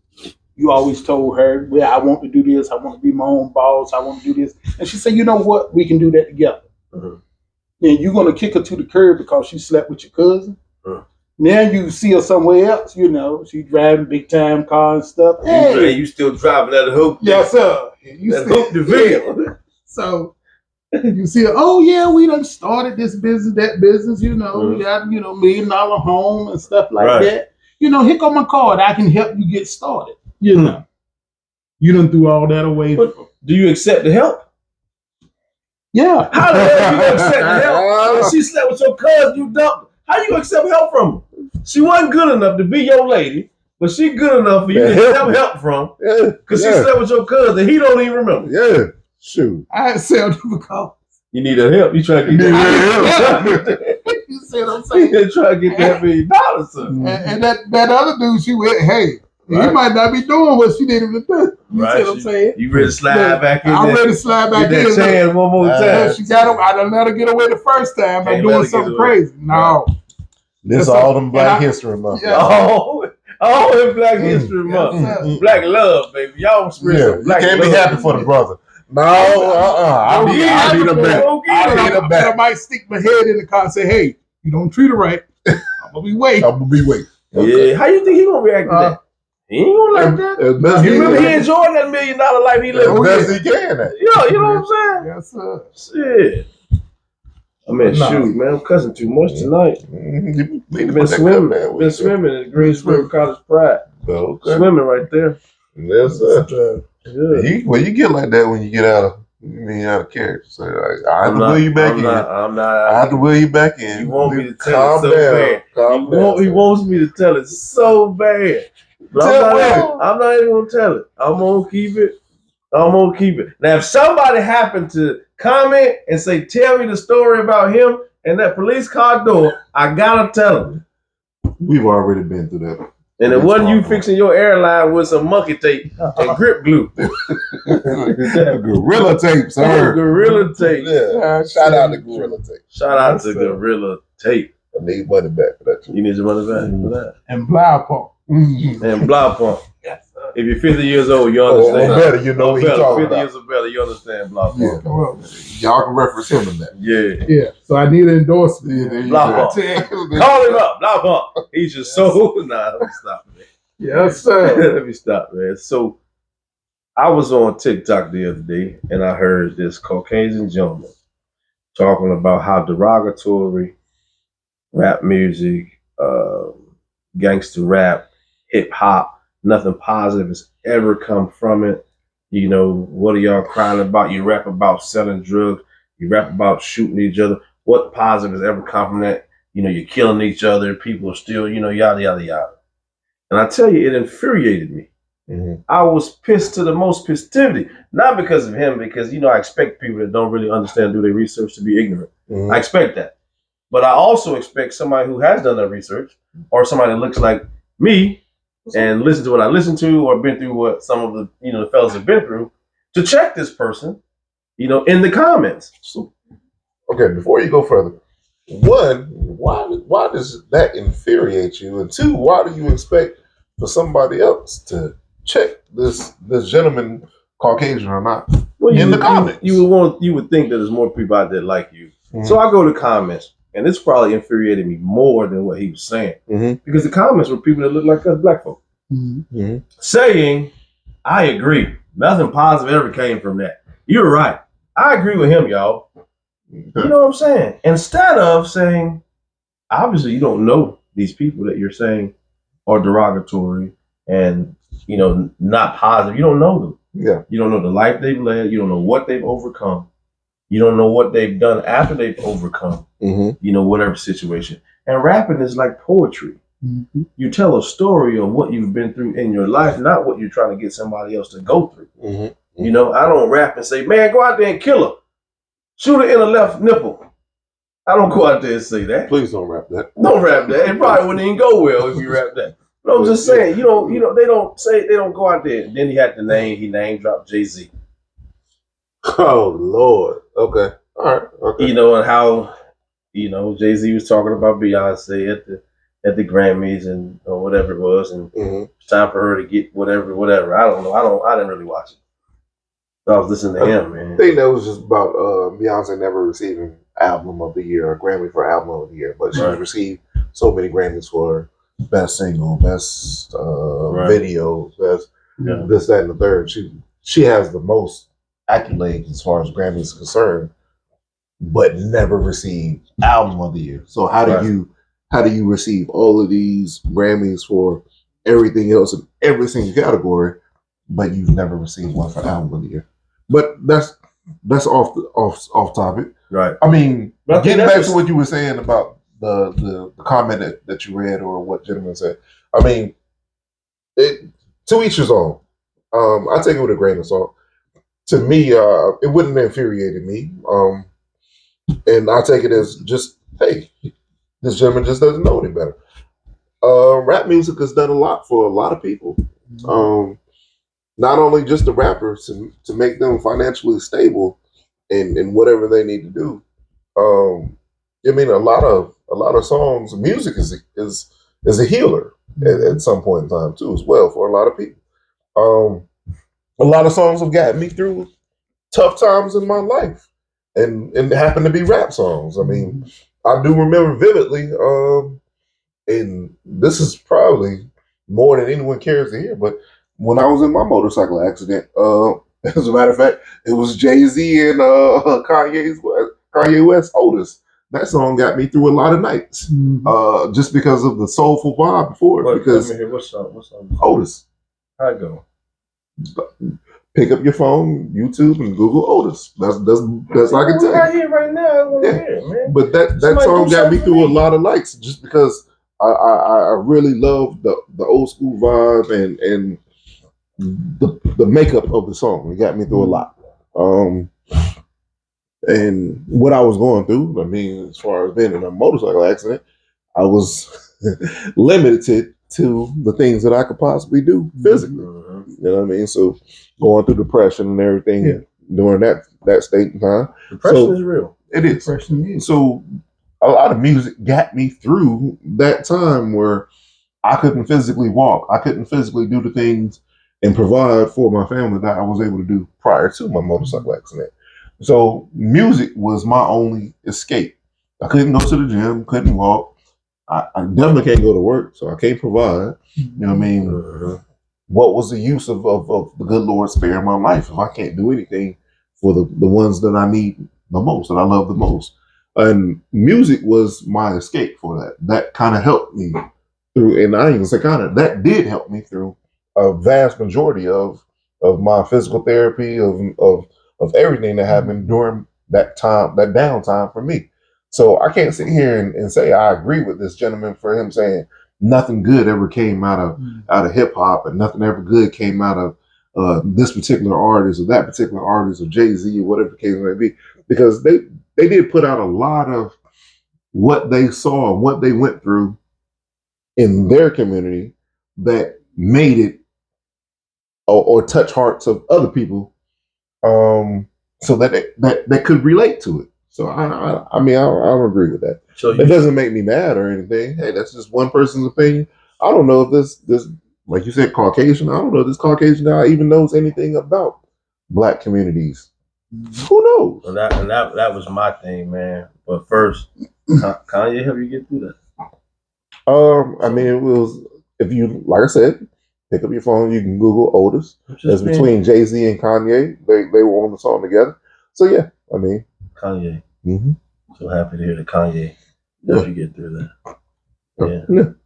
you always told her, "Well, I want to do this. I want to be my own boss. I want to do this." And she said, "You know what? We can do that together." Then you're going to kick her to the curb because she slept with your cousin. Now you see her somewhere else, you know, she driving big time car and stuff. Hey, you still driving that hoop? Yes, sir. You that hoop division. Yeah. So you see her, oh yeah, we done started this business, that business, you know, we got, you know, $1 million home and stuff like that. You know, here come my card. I can help you get started. You know, you done threw all that away. But do you accept the help? Yeah. How the hell you gonna accept the help? When she slept with your cousin, you dumped her. How you gonna accept help from her? She wasn't good enough to be your lady, but she good enough for you to accept help from. Because she slept with your cousin, he don't even remember. Yeah, shoot. I accept because you need that help. You try to get that help. You see what I'm saying? You try to get that $1 million. And that other dude, she went, hey. Right. He might not be doing what she needed to do. You see what I'm saying? You ready to slide back in? I'm ready to slide back in. Get that chance one more time. She got him. I done let her get away the first time by doing something crazy. No. This all them Black History Month. Yeah. Oh, in Black History Month. Black love, baby. Y'all spirit black love. You can't be happy for the brother. No, I'll be the back. I might stick my head in the car and say, hey, you don't treat her right. I'm going to be waiting. Okay. Yeah. How you think he going to react to that? He ain't gonna like that. You remember he enjoyed that $1 million life he lived. As best he can. Yeah, you know what I'm saying? Yes, sir. Shit. I mean, shoot, man, I'm cussing too much tonight. Been swimming at the Green River College Pride. Okay. Swimming right there. Yes, sir. You get like that when you get out of Me out of character. So I have to wheel you back in. I have to wheel you back in. You want me to tell it so bad. He wants me to tell it so bad. But I'm not even gonna tell it. I'm gonna keep it. Now, if somebody happened to comment and say, "Tell me the story about him and that police car door," I gotta tell him. We've already been through that. And it wasn't you fixing your airline with some monkey tape and grip glue. Gorilla tape, sir. Gorilla tape. Yeah. Shout out to Gorilla Tape. Shout out to Gorilla Tape. I need money back for that. You need your money back for that. And blow pump. And blow pump. If you're 50 years old, you understand. Or better, you know what you're talking 50 about. 50 years or better, you understand blow pump. Yeah. Y'all can reference him in that. Yeah. Yeah. So I need an endorsement. Blow pump. Call him up. Blow pump. He's just so. Nah, let me stop, man. Yes, sir. Let me stop, man. So I was on TikTok the other day and I heard this Caucasian gentleman talking about how derogatory rap music, gangster rap, hip hop, nothing positive has ever come from it. You know, what are y'all crying about? You rap about selling drugs. You rap about shooting each other. What positive has ever come from that? You know, you're killing each other. People are still, you know, yada, yada, yada. And I tell you, it infuriated me. Mm-hmm. I was pissed to the most pistivity. Not because of him, because, you know, I expect people that don't really understand, do their research, to be ignorant. Mm-hmm. I expect that. But I also expect somebody who has done their research, or somebody that looks like me and listen to what I listen to, or been through what some of the, you know, the fellas have been through, to check this person, you know, in the comments. So, okay, before you go further, one, why does that infuriate you? And two, why do you expect for somebody else to check this gentleman, Caucasian or not, in the comments? You would think that there's more people out there like you. Mm-hmm. So I go to comments, and this probably infuriated me more than what he was saying, mm-hmm. because the comments were people that look like us black folk, mm-hmm. saying, "I agree. Nothing positive ever came from that. You're right. I agree with him, y'all." You know what I'm saying? Instead of saying, obviously you don't know these people that you're saying are derogatory and, you know, not positive. You don't know them. Yeah. You don't know the life they've led. You don't know what they've overcome. You don't know what they've done after they've overcome, mm-hmm. you know, whatever situation. And rapping is like poetry. Mm-hmm. You tell a story of what you've been through in your life, not what you're trying to get somebody else to go through. Mm-hmm. Mm-hmm. You know, I don't rap and say, "Man, go out there and kill her. Shoot her in the left nipple." I don't go out there and say that. Please don't rap that. Don't rap that. It probably wouldn't even go well if you rap that. But I'm just saying, you know, they don't go out there. Then he had the name dropped Jay-Z. Oh Lord. Okay. All right. Okay. You know, and how, you know, Jay-Z was talking about Beyonce at the Grammys and or whatever it was, and mm-hmm. it's time for her to get whatever. I don't know. I didn't really watch it. I was listening to him, man. I think that was just about Beyonce never receiving Album of the Year or Grammy for Album of the Year, but she received so many Grammys for Best Single, Best Video, Best this, that, and the third. She has the most accolades as far as Grammys is concerned, but never received Album of the Year. So how do you receive all of these Grammys for everything else in every single category, but you've never received one for Album of the Year? But that's off topic. Right. I mean, getting back to what you were saying about the comment that you read or what gentleman said. I mean, to each his own. I take it with a grain of salt. To me, it wouldn't have infuriated me. And I take it as just, hey, this gentleman just doesn't know any better. Rap music has done a lot for a lot of people. Not only just the rappers to make them financially stable in whatever they need to do. I mean, a lot of songs, music is a healer at some point in time too, as well, for a lot of people. A lot of songs have gotten me through tough times in my life, and it happened to be rap songs. I mean, I do remember vividly, and this is probably more than anyone cares to hear, but when I was in my motorcycle accident, as a matter of fact, it was Jay-Z and Kanye West, Otis. That song got me through a lot of nights, just because of the soulful vibe before. Because what song? Otis. How'd it go? pick up your phone, YouTube, and Google Otis. That's I can tell right here, right now. I want to hear it, man. But that song got me through a lot of likes just because I really love the old school vibe and the makeup of the song. It got me through a lot. And what I was going through, I mean, as far as being in a motorcycle accident, I was limited to the things that I could possibly do physically. You know what I mean? So going through depression and everything during that state and time. Depression is real. It is. Depression is. So a lot of music got me through that time where I couldn't physically walk. I couldn't physically do the things and provide for my family that I was able to do prior to my motorcycle accident. So music was my only escape. I couldn't go to the gym, couldn't walk. I definitely can't go to work, so I can't provide. You know what I mean? What was the use of the good Lord sparing my life if I can't do anything for the ones that I need the most, that I love the most? And music was my escape for that. That kind of helped me through, and I ain't even say kind of, that did help me through a vast majority of my physical therapy, of everything that happened during that time, that downtime for me. So I can't sit here and say I agree with this gentleman for him saying nothing good ever came out of hip hop and nothing ever good came out of this particular artist or that particular artist or Jay-Z or whatever the case may be, because they did put out a lot of what they saw and what they went through in their community that made it or touch hearts of other people, so that they could relate to it. So I mean I don't agree with that. So it doesn't make me mad or anything. Hey, that's just one person's opinion. I don't know if this like you said Caucasian. I don't know if this Caucasian guy even knows anything about Black communities. Who knows? And that was my thing, man. But first, Kanye help you get through that? I mean, it was, if you, like I said, pick up your phone, you can Google Otis. It's between Jay-Z and Kanye. They were on the song together. So yeah, I mean, Kanye. So happy to hear that Kanye help you get through that.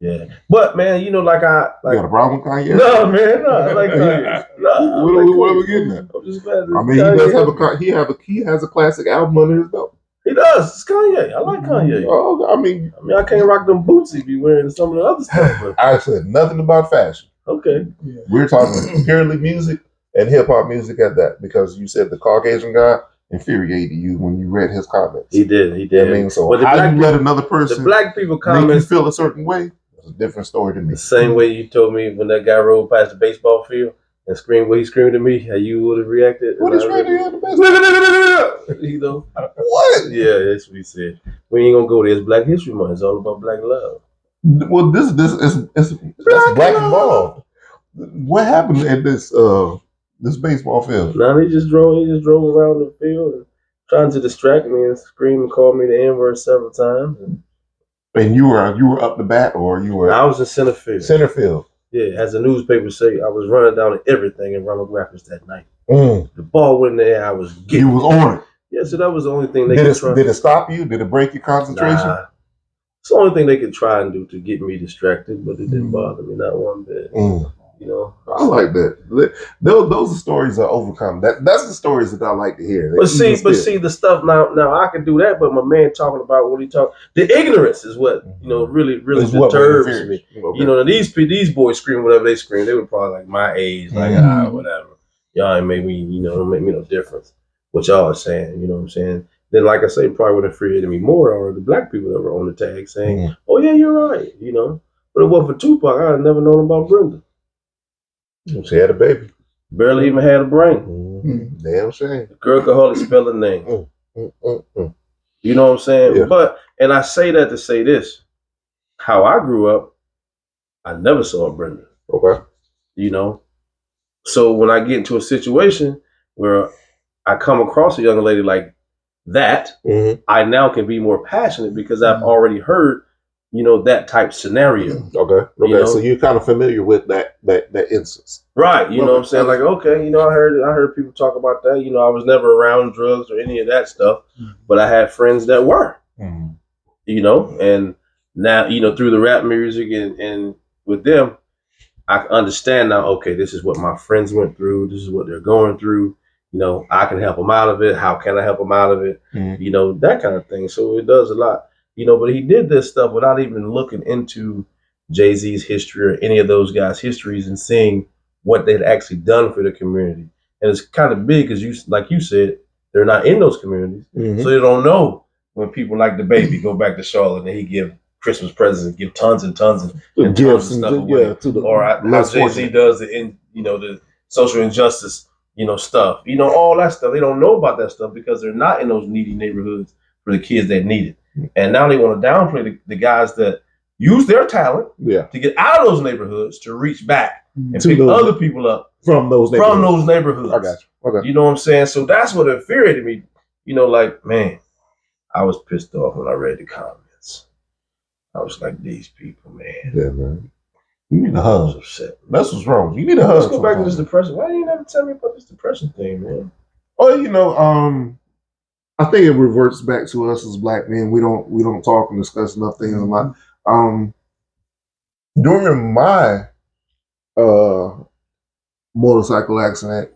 Yeah. But man, you know, you got a problem with Kanye? No, man, no. I like Kanye. No, what are we getting at? I'm just glad. I mean, he does have he has a classic album under his belt. He does. It's Kanye. I like Kanye. Oh, I mean, I can't rock them boots if you wearing some of the other stuff. But. I said nothing about fashion. Okay. Yeah. We're talking purely music and hip hop music at that, because you said the Caucasian guy infuriated you when you read his comments. He did. I mean, so how you let another person, the Black people comments, make you feel a certain way? It's a different story to me. The same way you told me when that guy rolled past the baseball field and screamed what he screamed at me, how you would have reacted. What he screamed at you at the baseball? You know? What? Yeah, that's what he said. We ain't gonna go there. It's Black History Month. It's all about Black love. Well, this is Black involved. What happened at this baseball field? No, he just drove around the field and trying to distract me and scream and call me the N-word several times. And you were up the bat, or you were? I was in center field. Center field. Yeah, as the newspaper say, I was running down to everything in Ronald Rapids that night. The ball went in there, I was getting. You was on it. Yeah, so that was the only thing they could try. Did it stop you? Did it break your concentration? Nah. It's the only thing they could try and do to get me distracted, but it didn't bother me, not one bit. You know, I like that. Those are stories that overcome. That's the stories that I like to hear. But see, the stuff now I can do that. But my man talking about what he talk, the ignorance is what really disturbs me. Okay. You know, these boys scream whatever they scream. They were probably like my age, like whatever. Y'all ain't make me, don't make me no difference. What y'all are saying, you know what I'm saying? Then, like I say, probably would have infuriated me more, or the Black people that were on the tag saying, "Oh yeah, you're right," But it wasn't for Tupac, I'd have never known about Brenda. She had a baby. Barely even had a brain. Damn shame. The girl could hardly spell her name. You know what I'm saying? Yeah. But, and I say that to say this. How I grew up, I never saw a Brenda. Okay. So when I get into a situation where I come across a young lady like that, I now can be more passionate because I've already heard that type scenario. Okay. So you're kind of familiar with that instance. Right. You know what I'm saying? Like, okay, I heard people talk about that. I was never around drugs or any of that stuff, but I had friends that were, and now, through the rap music and with them, I understand now, okay, this is what my friends went through. This is what they're going through. You know, I can help them out of it. How can I help them out of it? You know, that kind of thing. So it does a lot. You know, but he did this stuff without even looking into Jay-Z's history or any of those guys' histories and seeing what they'd actually done for the community. And it's kind of big because, you, like you said, they're not in those communities. So they don't know when people like the baby go back to Charlotte and he give Christmas presents and give tons and tons and tons of stuff away. Or how Jay-Z does the social injustice, stuff. All that stuff. They don't know about that stuff because they're not in those needy neighborhoods for the kids that need it. And now they want to downplay the guys that use their talent to get out of those neighborhoods to reach back and pick other people up from those neighborhoods. I got you. Okay. You know what I'm saying? So that's what infuriated me. Like, man, I was pissed off when I read the comments. I was like, these people, man. Yeah, man. You need a hug. Upset. That's what's wrong. You need a hug. Let's go back to this depression. Why didn't you never tell me about this depression thing, man? Oh, I think it reverts back to us as black men. We don't talk and discuss enough things a lot. During my motorcycle accident,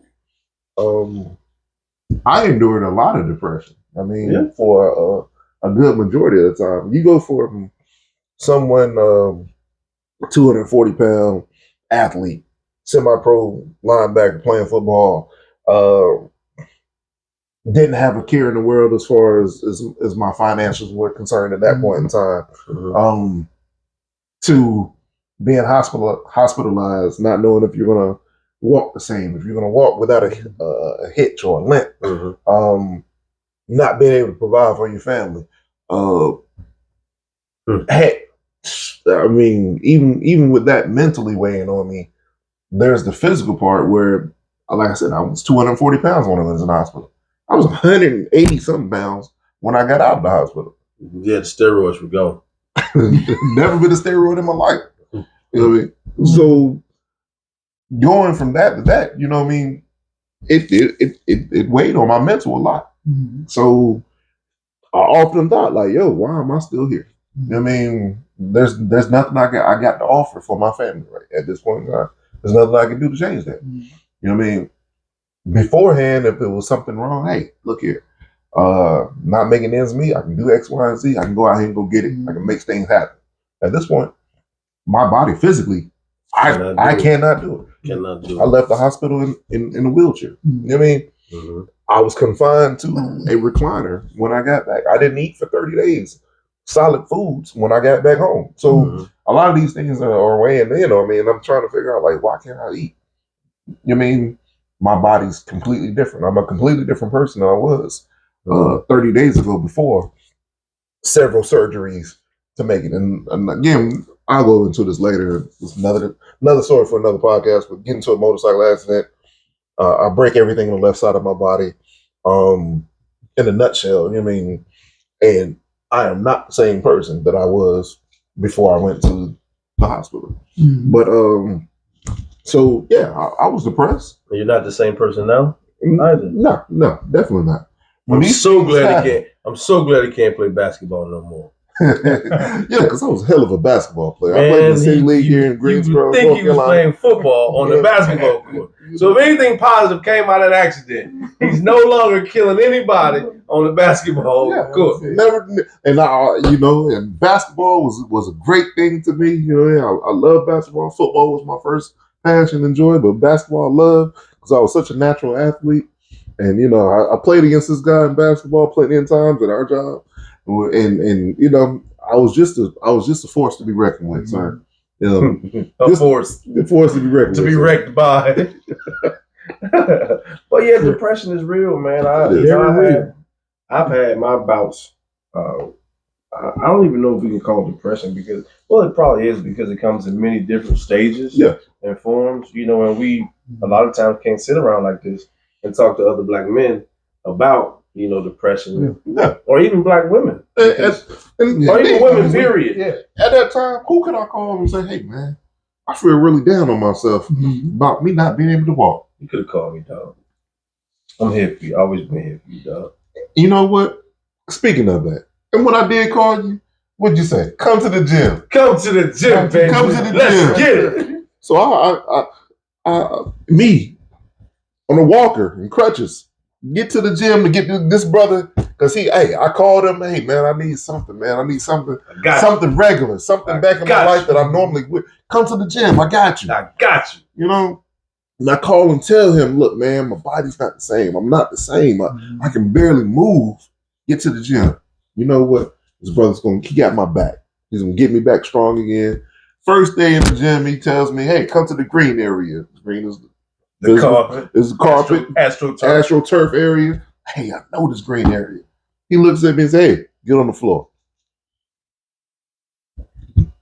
I endured a lot of depression. I mean, for a good majority of the time. You go from someone 240-pound athlete, semi-pro linebacker playing football, didn't have a care in the world as far as my financials were concerned at that point in time, to being hospitalized, not knowing if you're going to walk the same, if you're going to walk without a hitch or a limp, not being able to provide for your family. Heck, I mean, even with that mentally weighing on me, there's the physical part where, like I said, I was 240 pounds when I was in the hospital. I was 180 something pounds when I got out of the hospital. Yeah, the steroids were gone. Never been a steroid in my life. You know what I mean? So going from that to that, you know what I mean, it weighed on my mental a lot. So I often thought, like, yo, why am I still here? You know what I mean? There's nothing I got to offer for my family right at this point in time. There's nothing I can do to change that. You know what I mean? Beforehand, if there was something wrong, hey, look here. Not making ends meet, I can do X, Y, and Z. I can go out here and go get it. I can make things happen. At this point, my body physically, I cannot do it. Cannot do it. I left the hospital in a wheelchair. You know what I mean? I was confined to a recliner when I got back. I didn't eat for 30 days. Solid foods when I got back home. So a lot of these things are weighing in on me, and I'm trying to figure out, like, why can't I eat? You know what I mean? My body's completely different. I'm a completely different person than I was 30 days ago before several surgeries to make it. And again, I'll go into this later. It's another story for another podcast, but getting into a motorcycle accident, I break everything on the left side of my body. In a nutshell, you know what I mean? And I am not the same person that I was before I went to the hospital. But so yeah, I was depressed. You're not the same person now either. No, definitely not. I'm so glad he can't play basketball no more. Yeah, because I was a hell of a basketball player. I played in the city league here in Greensboro. You would think he was playing football on the basketball court. So if anything positive came out of that accident, he's no longer killing anybody on the basketball court. Never, and and basketball was a great thing to me. You know, I love basketball. Football was my first passion and joy, but basketball I love because I was such a natural athlete. And I played against this guy in basketball plenty of times at our job. And I was just a force to be reckoned with, sir. A force to be reckoned to with, be wrecked by. But yeah, depression is real, man. I've had my bouts. I don't even know if we can call it depression because, well, it probably is because it comes in many different stages and forms. And we a lot of times can't sit around like this and talk to other black men about depression, or even black women, or even women. Period. At that time, who could I call and say, "Hey, man, I feel really down on myself about me not being able to walk"? You could have called me, dog. I'm here for you. Always been here for you, dog. You know what? Speaking of that, and when I did call you, what'd you say? Come to the gym. Come to the gym, baby. Come to the gym. Let's get it. So me on a walker and crutches, get to the gym to get this brother, because I called him, hey man, I need something, man. I need something regular, something back in my life that I normally would. Come to the gym, I got you. I got you. You know? And I call and tell him, look, man, my body's not the same. I'm not the same. I can barely move. Get to the gym. You know what? This brother's he got my back. He's gonna get me back strong again. First day in the gym, he tells me, hey, come to the green area. Green is the carpet. It's the carpet. AstroTurf area. Hey, I know this green area. He looks at me and says, hey, get on the floor.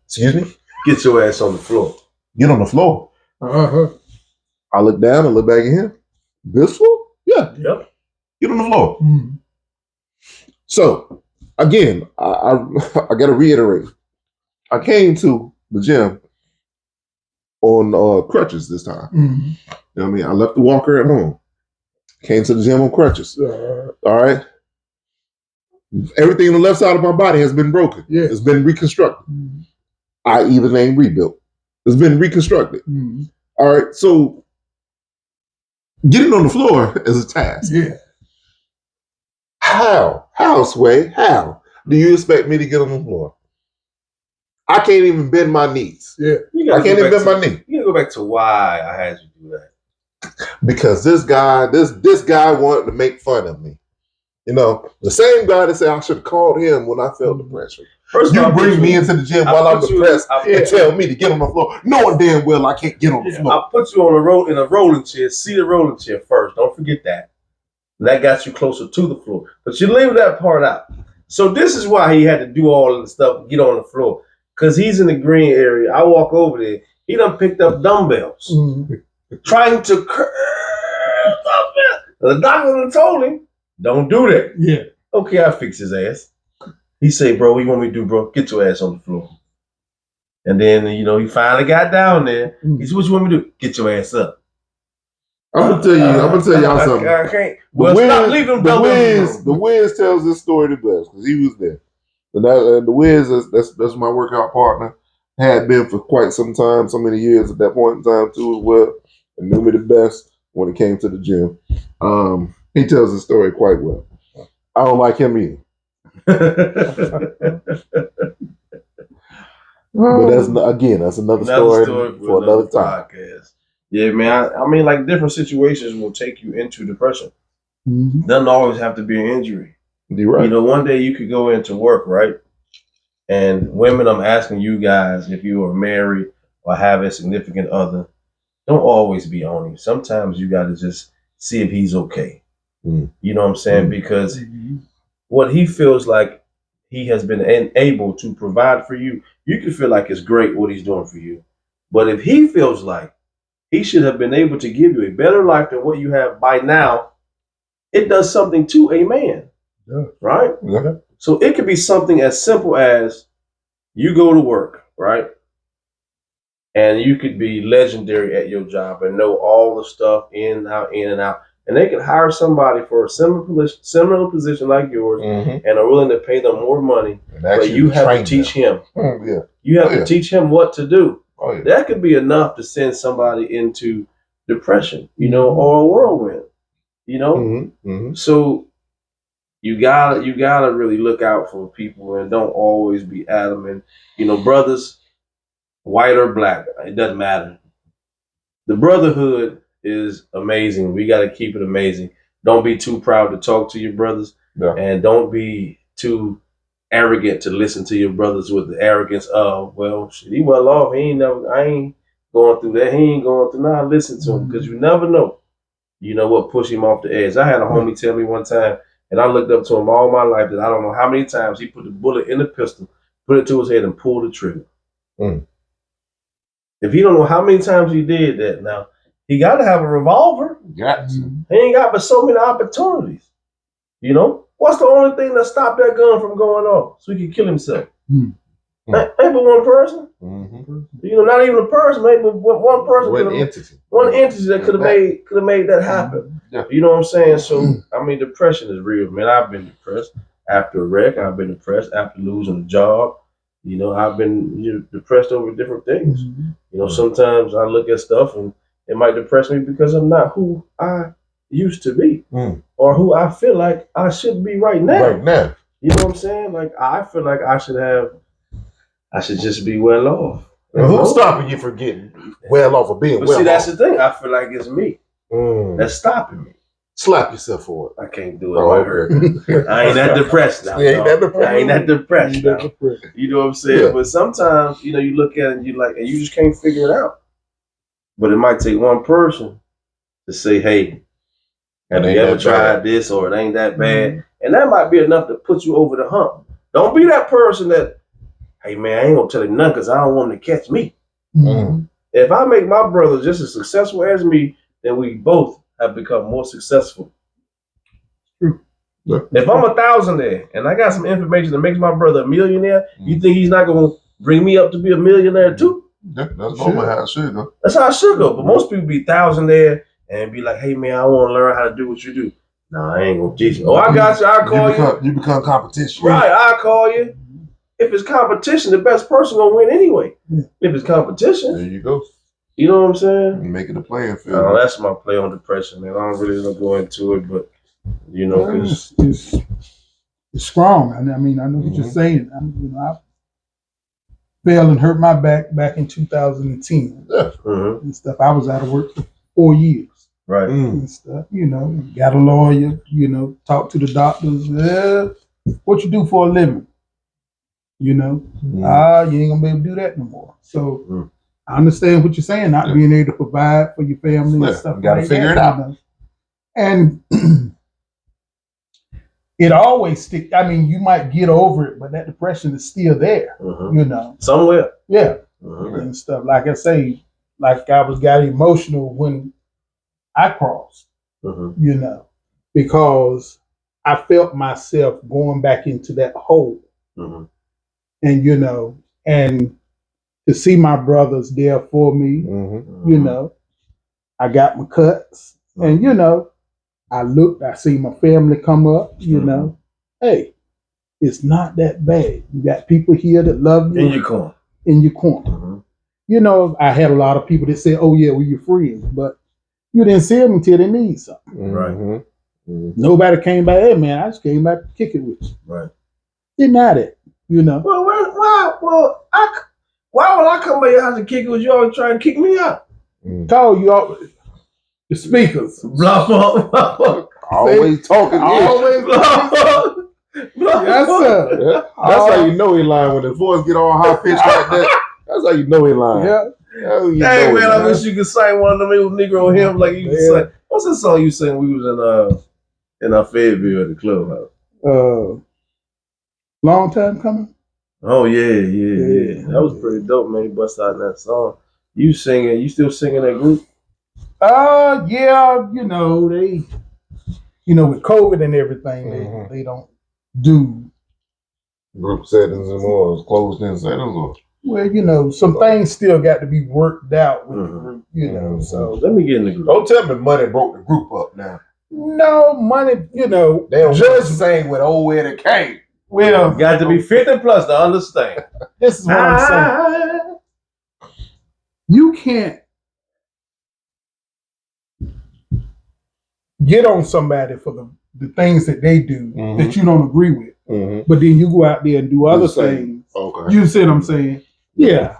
Excuse me? Get your ass on the floor. Get on the floor. Uh-huh. I look down and look back at him. This floor? Yeah. Yep. Get on the floor. Mm-hmm. So, again, I got to reiterate. I came to the gym on crutches this time. Mm-hmm. You know what I mean? I left the walker at home. Came to the gym on crutches. All right? Everything on the left side of my body has been broken. Yeah. It's been reconstructed. Mm-hmm. I.e. the name rebuilt. It's been reconstructed. Mm-hmm. All right? So, getting on the floor is a task. Yeah. How, Sway? How do you expect me to get on the floor? I can't even bend my knees. Yeah. I can't even bend my knee. You gotta go back to why I had you do that. Because this guy wanted to make fun of me. You know, the same guy that said I should have called him when I felt depression. First you bring me into the gym while I'm depressed and tell me to get on the floor, knowing damn well I can't get on the floor. I'll put you on in a rolling chair, seated rolling chair first. Don't forget that. That got you closer to the floor. But you leave that part out. So this is why he had to do all of the stuff, get on the floor. Because he's in the green area. I walk over there. He done picked up dumbbells. Mm-hmm. Trying to curl dumbbells. The doctor done told him, don't do that. Yeah. Okay, I fix his ass. He say, bro, what you want me to do, bro? Get your ass on the floor. And then, he finally got down there. He said, what you want me to do? Get your ass up. I'm gonna tell y'all something. I can't. Well, stop leaving them the Wiz tells this story the best because he was there. And the Wiz, that's my workout partner. Had been for quite some time, so many years at that point in time too as well, and knew me the best when it came to the gym. He tells the story quite well. I don't like him either. But that's another story for another time. Podcast. Yeah, man. I mean, like different situations will take you into depression. Mm-hmm. Doesn't always have to be an injury. You're right. One day you could go into work, right? And women, I'm asking you guys, if you are married or have a significant other, don't always be on him. Sometimes you got to just see if he's okay. Mm. You know what I'm saying? Mm. Because what he feels like he has been able to provide for you, you can feel like it's great what he's doing for you. But if he feels like he should have been able to give you a better life than what you have by now, it does something to a man. Yeah. Right? Yeah. So it could be something as simple as you go to work, right? And you could be legendary at your job and know all the stuff in and out. And they could hire somebody for a similar position like yours and are willing to pay them more money. But you have to teach him. Yeah. You have to teach him what to do. Oh, yeah. That could be enough to send somebody into depression, or a whirlwind, So you gotta really look out for people and don't always be adamant. Brothers, white or black, it doesn't matter. The brotherhood is amazing. We got to keep it amazing. Don't be too proud to talk to your brothers, and don't be too arrogant to listen to your brothers with the arrogance of, well, shit, he well off. I ain't going through that. He ain't going through. Nah, listen to him because you never know. What push him off the edge. I had a homie tell me one time, and I looked up to him all my life that I don't know how many times he put the bullet in the pistol, put it to his head, and pulled the trigger. Mm. If you don't know how many times he did that, now he got to have a revolver. Got to. He ain't got but so many opportunities. What's the only thing that stopped that gun from going off so he could kill himself? Ain't but one person. Mm-hmm. Not even a person. Maybe one person. One entity that could have made that happen. Yeah. You know what I'm saying? So depression is real, man. I've been depressed after a wreck. I've been depressed after losing a job. You know, I've been depressed over different things. Mhm. You know, sometimes I look at stuff and it might depress me because I'm not who I used to be or who I feel like I should be right now. Right now. You know what I'm saying? Like, I feel like I should just be well off. And who's stopping you from getting well off of being But well see, that's off? the thing. I feel like it's me that's stopping me. Slap yourself for it. I can't do it. I hurt. I ain't that depressed now. You ain't that depressed. I ain't that depressed now. You know what I'm saying? Yeah. But sometimes, you know, you look at it and you like, and you just can't figure it out. But it might take one person to say, "Hey, have you ever tried this?" Or "It ain't that bad," and that might be enough to put you over the hump. Don't be that person that, "Hey man, I ain't gonna tell him nothing because I don't want him to catch me." Mhm. If I make my brother just as successful as me, then we both have become more successful. Yeah. If I'm a thousandaire and I got some information that makes my brother a millionaire, you think he's not gonna bring me up to be a millionaire too? Yeah, that's normally how it should go. That's how it should go. But most people be thousandaire and be like, "Hey man, I want to learn how to do what you do." Nah, I ain't gonna teach you. Oh, I got you. I'll call you. You become competition. Right, I'll call you. If it's competition, the best person gonna win anyway. Yeah. If it's competition, There you go. you know what I'm saying? You make it a playing field. Oh, that's my play on depression, man. I don't really want to go into it, but you know, because It's strong. I mean, I know what you're saying. I fell and hurt my back in 2010 and stuff. I was out of work for 4 years. right, And stuff, you know, got a lawyer, you know, talk to the doctors. What you do for a living? You know, you ain't gonna be able to do that no more. So I understand what you're saying, not being able to provide for your family and stuff. You gotta figure it out. You know? And it always stick. I mean, you might get over it, but that depression is still there. You know, somewhere, yeah, and stuff. Like I say, like I got emotional when I crossed. You know, because I felt myself going back into that hole. And, you know, and to see my brothers there for me, you know, I got my cuts. And, you know, I see my family come up, you know, hey, it's not that bad. You got people here that love you. In your corner. You know, I had a lot of people that said, "Oh, yeah, we're your friends." But you didn't see them until they need something. Right. Nobody came by, "Hey, man, I just came back to kick it with you." Right. Deny that. You know. Well, why would I come by your house and kick it with you? Always trying to kick me out. Call you all the speakers. Blah blah blah. Always talking. Always. Blah, blah, blah, Yes, sir. Yeah. That's how you know he lying when his voice get all high pitched like that. That's how you know he lying. Yeah. Hey man, I wish you could sing one of them little Negro hymns like you could sing. What's the song you sang? We was in our Fayetteville at the clubhouse. Long time coming. Oh yeah. That was pretty dope, man. You bust out in that song. You singing? You still singing that group? Yeah. You know they, you know, with COVID and everything, they don't do group settings and more closed in settings. Or? Well, you know, some things still got to be worked out with the group. You know, so let me get in the group. Don't tell me money broke the group up now. No money. You know, they don't just saying with old Eddie Kane. Well, got to be 50 plus to understand. This is what I'm saying. You can't get on somebody for the things that they do that you don't agree with, but then you go out there and do other things. Okay. You see what I'm saying? Yeah.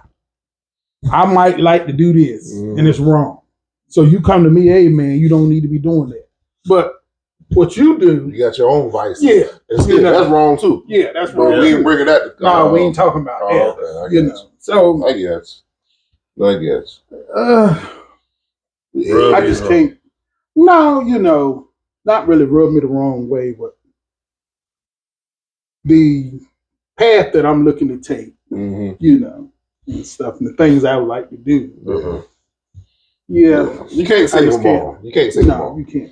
I might like to do this, and it's wrong. So you come to me, "Hey man, you don't need to be doing that." But what you do, you got your own vices. Yeah, that's wrong too. Yeah, that's wrong. We ain't bringing that. No, we ain't talking about that. Okay, you know, so I guess. I just can't. No, you know, not really rub me the wrong way, but the path that I'm looking to take, you know, and stuff, and the things I would like to do. Yeah, you can't save them all. You can't save them all. You can't.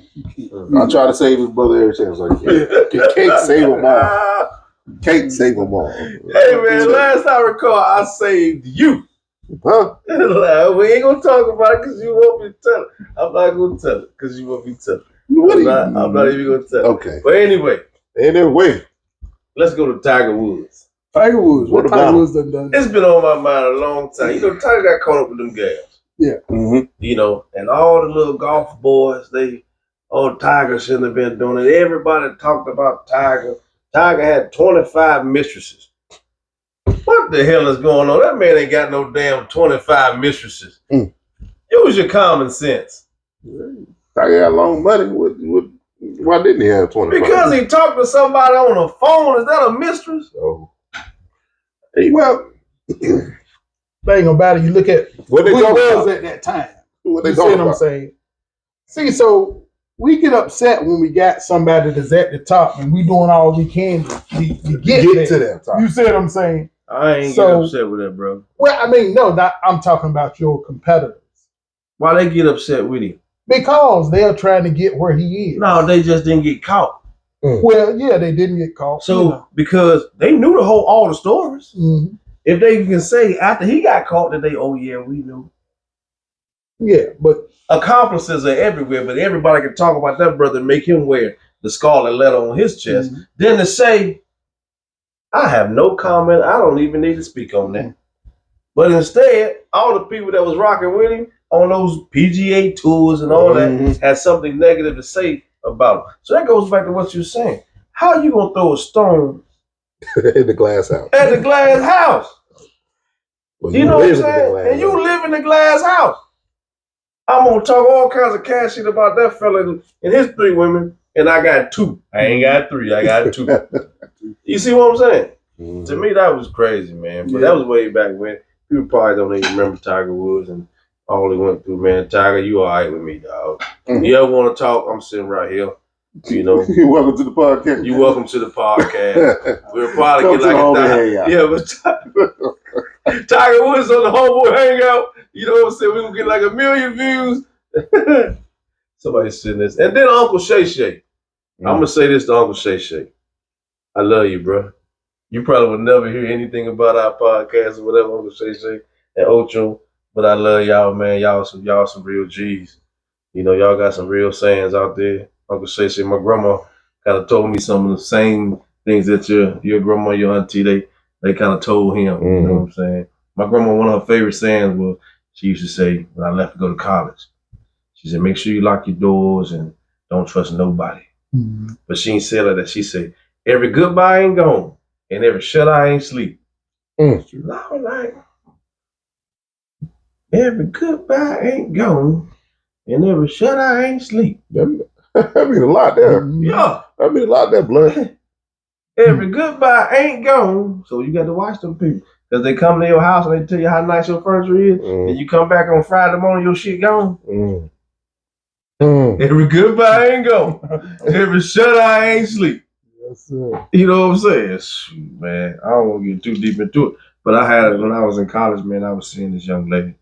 I try to save his brother every chance. Like, you can't save them all. Can't save them all. Hey man, last I recall, I saved you. Huh? We ain't gonna talk about it because you won't be telling. I'm not gonna tell it because you won't be telling. I'm not even gonna tell. Okay. But anyway, let's go to Tiger Woods. Tiger Woods. What What Tiger about Woods done? It's been on my mind a long time. You know, Tiger got caught up with them gals. Yeah. Mm-hmm. You know, and all the little golf boys, Tiger shouldn't have been doing it. Everybody talked about Tiger. Tiger had 25 mistresses. What the hell is going on? That man ain't got no damn 25 mistresses. Use your common sense. Tiger got long money. Why didn't he have 25? Because he talked to somebody on the phone. Is that a mistress? Oh. Well, thing about it, you look at What they who talking was about? at that time. What they You see talking what I'm about? saying? See, so we get upset when we got somebody that's at the top and we doing all we can to get to that top. You see what I'm saying? I ain't So- get upset with that, bro. Well, I mean, no, I'm talking about your competitors. Why they get upset with him? Because they are trying to get where he is. No, they just didn't get caught. Well, yeah, they didn't get caught. So because they knew all the stories. Mhm. If they can say after he got caught that we knew. Yeah, but Accomplices are everywhere, but everybody can talk about that brother and make him wear the scarlet letter on his chest. Then to say, I have no comment, I don't even need to speak on that. But instead, all the people that was rocking with him on those PGA tours and all that had something negative to say about him. So that goes back to what you're saying. How are you going to throw a stone In the glass house. at the glass house? Well, You know what I'm live in the saying? glass And you house. live in the glass house. I'm going to talk all kinds of cash shit about that fella and his 3 women, and I got 2. I ain't got 3, I got 2. You see what I'm saying? Mhm. To me, that was crazy, man. But that was way back when. People probably don't even remember Tiger Woods and all he went through, man. Tiger, you all right with me, dog. You ever want to talk, I'm sitting right here. You know, You're welcome to the podcast. you welcome to the podcast. We'll probably Come get to the like Homeboy a hangout. yeah, but Tiger Woods on the Homeboy hangout. You know what I'm saying? We're gonna get like 1 million views. Somebody's sitting this. And then Uncle Shay Shay. I'm gonna say this to Uncle Shay Shay. I love you, bro. You probably would never hear anything about our podcast or whatever, Uncle Shay Shay and Ocho. But I love y'all, man. Y'all some real G's. You know, y'all got some real sayings out there. Uncle Shay Shay, my grandma kind of told me some of the same things that your grandma, your auntie, they kind of told him. You know what I'm saying? My grandma, one of her favorite sayings was, she used to say, when I left to go to college, she said, make sure you lock your doors and don't trust nobody. But she ain't said like that. She said, every goodbye ain't gone and every shut eye ain't sleep. I was like, every goodbye ain't gone and every shut eye ain't sleep. That mean a lot there. Yeah. That mean a lot there, blood. Every goodbye ain't gone. So you got to watch them people. Because they come to your house and they tell you how nice your furniture is. And you come back on Friday morning, your shit gone. Every goodbye ain't gone. Every shut eye ain't sleep. Yes, sir. You know what I'm saying? Shoot, man, I don't want to get too deep into it. But I had it when I was in college, man. I was seeing this young lady.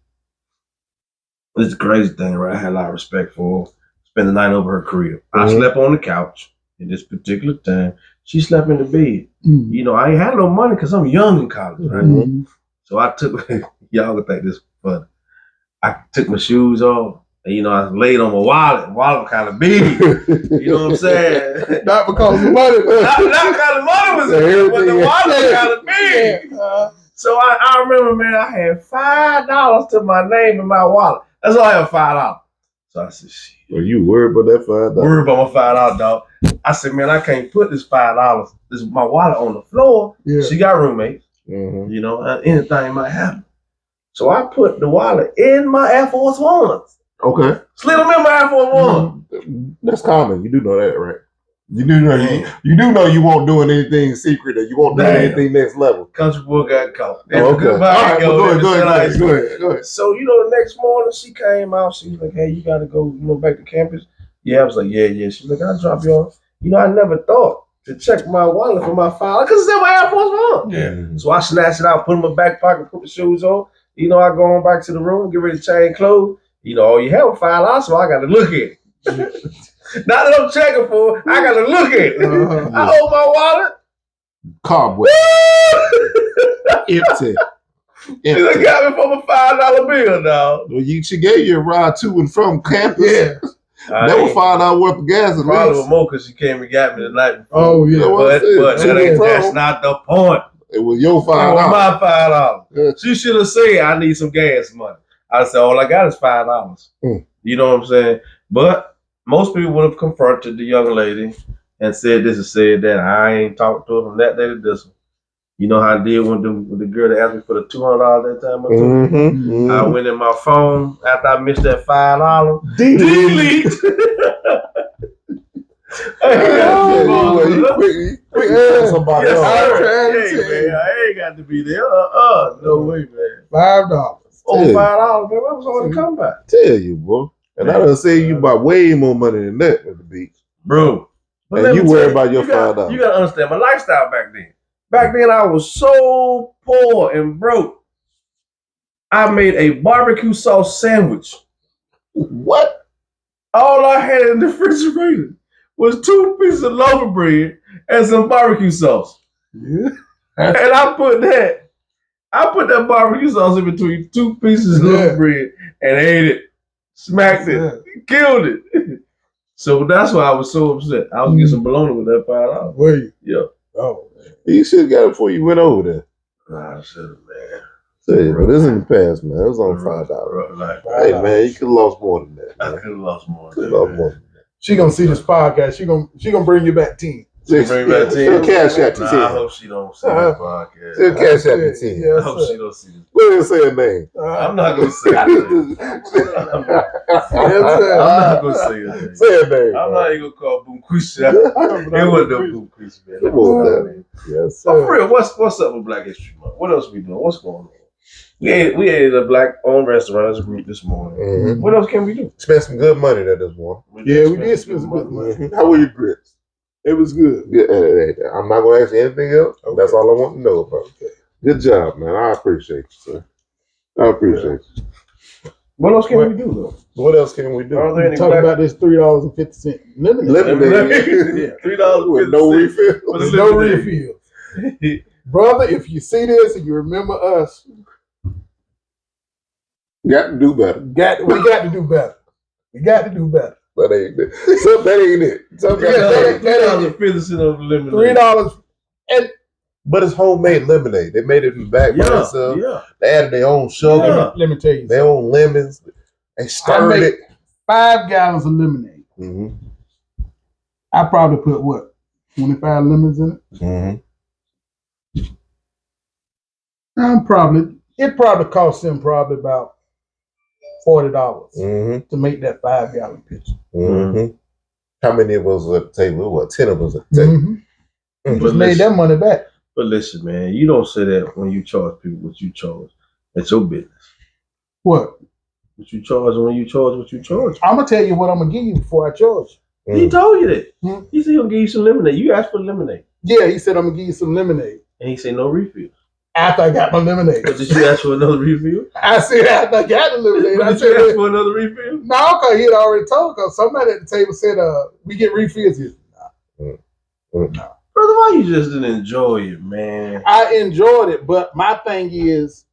It's a crazy thing, right? I had a lot of respect for her. Spent the night over her crib. I slept on the couch at this particular time. She slept in the bed. You know, I ain't had no money because I'm young in college, right? So I took, y'all would think this was funny. I took my shoes off. And, you know, I laid on my wallet. Wallet kind of big. You know what I'm saying? Not because of money. not because the money was in, but the wallet kind of big. So I remember, man, I had $5 to my name in my wallet. That's all I had, $5. So I said, shit. Well, you worried about that $5? Worried about my $5, dog. I said, man, I can't put this $5, my wallet on the floor. Yeah. She got roommates. You know, anything might happen. So I put the wallet in my Air Force Ones. Okay. Slid them in my Air Force One. That's common. You do know that, right? You do know you do know you won't doing anything secret or you won't do anything next level. Country boy got caught. Okay. All right, well, go ahead. So, you know, the next morning she came out. She was like, hey, you got to go, you know, back to campus. Yeah, I was like, yeah. She's like, I'll drop you off. You know, I never thought to check my wallet for my $5 because it's in my Air Force One. Yeah. So I snatched it out, put it in my back pocket, put the shoes on. You know, I go on back to the room, get ready to change clothes. You know, all you have is $5, so I got to look at it. Now that I'm checking for it, I got to look at it. I hold my wallet. Cobweb. Empty. They got me for my $5 bill, dog. Well, she gave you a ride to and from campus. Yeah. That was $5 worth of gas at Probably least. with more because she came and got me the night before. Oh, yeah. But that's not the point. It was your It was $5. my $5. Yeah. She should have said, I need some gas money. I said, all I got is $5. You know what I'm saying? But most people would have confronted the young lady and said this and said that. I ain't talked to her from that day to this one. You know how I did with the girl that asked me for the $200 that time I took? I went in my phone after I missed that $5. Delete. Somebody else. Hey, man, I ain't got to be there. No way, man. $5. Oh, $5, man. What was all the comeback? Tell you, boy. And I done say you about way more money than that at the beach. Bro. But and you worry about your $5. You got to understand my lifestyle back then. Back then, I was so poor and broke. I made a barbecue sauce sandwich. What? All I had in the refrigerator was 2 pieces of loaf of bread and some barbecue sauce. Yeah. And I put that barbecue sauce in between 2 pieces of loaf of bread and ate it. Smacked it. Killed it. So that's why I was so upset. I was getting some bologna with that $5. Were you? Yeah. Oh, man. You should have got it before you went over there. Nah, I should have, man. Say, but this in the past, man. It was on $5. Hey, man, you could have lost more than that. Man. I could have lost more. She gonna see this podcast. She gonna bring you back 10. She'll cash out to 10. I hope she don't see this podcast. She'll cash out to 10. I hope she don't see this. Go ahead and say a name. I'm not gonna say a name. I'm not gonna say a name. Say a name. I'm not even gonna call Boom Quisha. It wasn't no Boom Quisha, man. Come on, man. Yes, sir. For real, what's up with Black History Month? What else we doing? What's going on? We ate at a black-owned restaurant as a group this morning. Mm-hmm. What else can we do? Spent some good money there this morning. We did spend some good money. Mm-hmm. How were your grits? It was good. I'm not going to ask you anything else. Okay. That's all I want to know about. Okay. Good job, man. I appreciate you, sir. I appreciate you. What else can we do, though? What else can we do? Are there any talk about this $3.50 lemonade. Yeah, $3 with no refill. With no refill. Brother, if you see this and you remember us, got to do better. We got to do better. We got to do better. That ain't it. So that ain't it. $3.50 of lemonade. $3. But it's homemade lemonade. They made it in the back by themselves. Yeah. They added their own sugar. Let me tell you. Their own lemons. They stirred it. 5 gallons of lemonade. Mm-hmm. I probably put what? 25 lemons in it? Mm-hmm. It probably cost them about $40 to make that 5 gallon pitcher. Mm-hmm. How many of us at the table? What, 10 of us at the table? Mm-hmm. Just made that money back. But listen, man, you don't say that when you charge people what you charge. That's your business. What? What you charge when you charge what you charge. I'm gonna tell you what I'm gonna give you before I charge. He told you that. He said he'll give you some lemonade. You asked for lemonade. Yeah, he said I'm gonna give you some lemonade. And he said no refill. After I got my lemonade. But did you ask for another refill? I said after I got the lemonade. But did you ask for another refill? No, because he had already told. Because somebody at the table said, "We get refills here." No. Brother, why you just didn't enjoy it, man? I enjoyed it, but my thing is,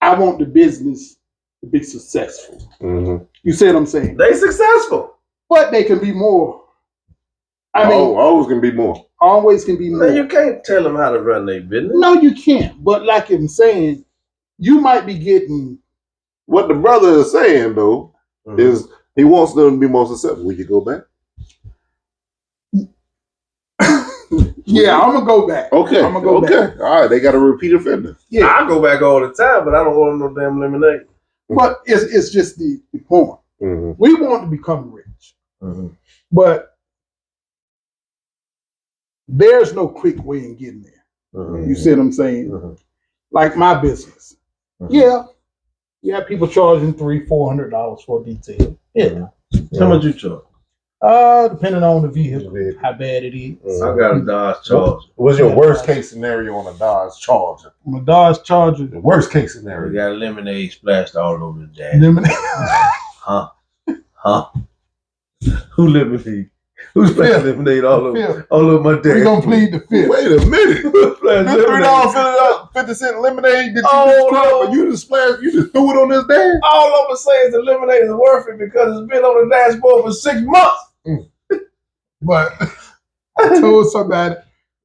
I want the business to be successful. Mm-hmm. You see what I'm saying? They successful, but they can be more. I mean, always can be more. Always can be more. No, you can't tell them how to run their business. No, you can't. But like I'm saying, you might be getting. What the brother is saying though is he wants them to be more successful. Will you go back? Yeah, I'm gonna go back. Okay, I'm gonna go back. All right, they got a repeat offender. Yeah, I go back all the time, but I don't want no damn lemonade. But it's just the point. Mm-hmm. We want to become rich, but there's no quick way in getting there. You see what I'm saying? Like my business. Yeah, people charging $300-$400 for a detail. Yeah. How much you charge? Depending on the vehicle, how bad it is. I got a Dodge Charger. What's your worst case scenario on a Dodge Charger? On a Dodge Charger, the worst case scenario. We got lemonade splashed all over the dash. Lemonade. Huh? Who lemonade? Who's splashed lemonade all over my dash? We're gonna plead the fifth. Wait a minute. $3 50-cent lemonade that you just you just splashed, you just threw it on this dash? All I'm gonna say is the lemonade is worth it because it's been on the dashboard for 6 months. But I told somebody,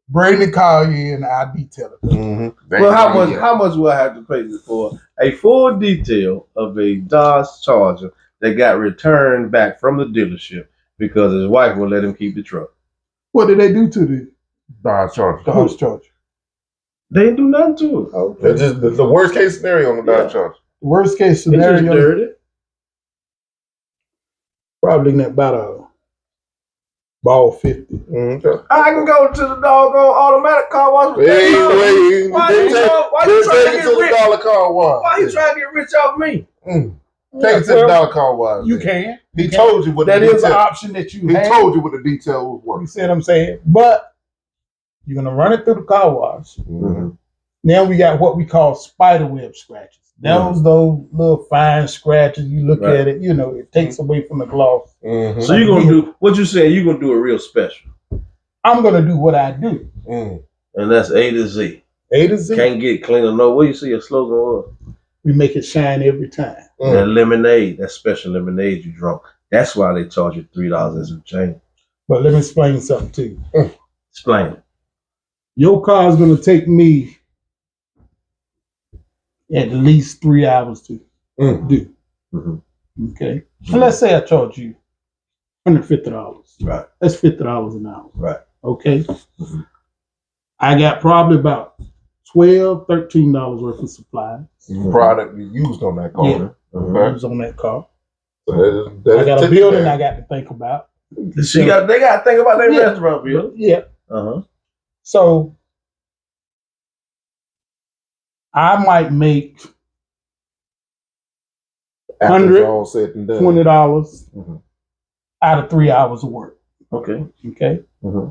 Bring the car in, I'll detail it. Mm-hmm. Well, how much will I have to pay for a full detail of a Dodge Charger that got returned back from the dealership because his wife would let him keep the truck? What did they do to the Dodge Charger. Dodge Charger? They didn't do nothing to it. Okay. It's just the worst case scenario on the Dodge Charger. Worst case It's just scenario, dirty. probably about a ball 50. Okay. I can go to the doggone automatic car wash with Hey, $30. wait. Why you trying to get the rich? dollar car wash. Why you trying to get rich off me? Take it to the dollar car wash. You can. He told you what That the is an detail. option that you He have. told you what the detail was You worth. see what I'm saying? But you're gonna run it through the car wash. Mm-hmm. Now we got what we call spider web scratches. Those little fine scratches. You look at it, you know, it takes away from the gloss. Mm-hmm. So you're gonna do what you saying? You're gonna do a real special, I'm gonna do what I do. and that's A to Z. A to Z. Can't get cleaner. No, what you see your slogan was? We make it shine every time. That lemonade, that special lemonade you drunk. That's why they charge you $3 and some change. But let me explain something to you. Explain it. Your car is gonna take me at least 3 hours to do. Mm-hmm. Okay. And let's say I charge you $150. Right. That's $50 an hour. Right. Okay. Mm-hmm. I got probably about $12, $13 worth of supplies. Product you used on that car. Yeah. Mm-hmm. Was on that car. So I got a building I got to think about. They got to think about their restaurant bill. Yeah. Uh-huh. So I might make After it's all said and done. $20 out of 3 hours of work. Okay. Okay. Mm-hmm.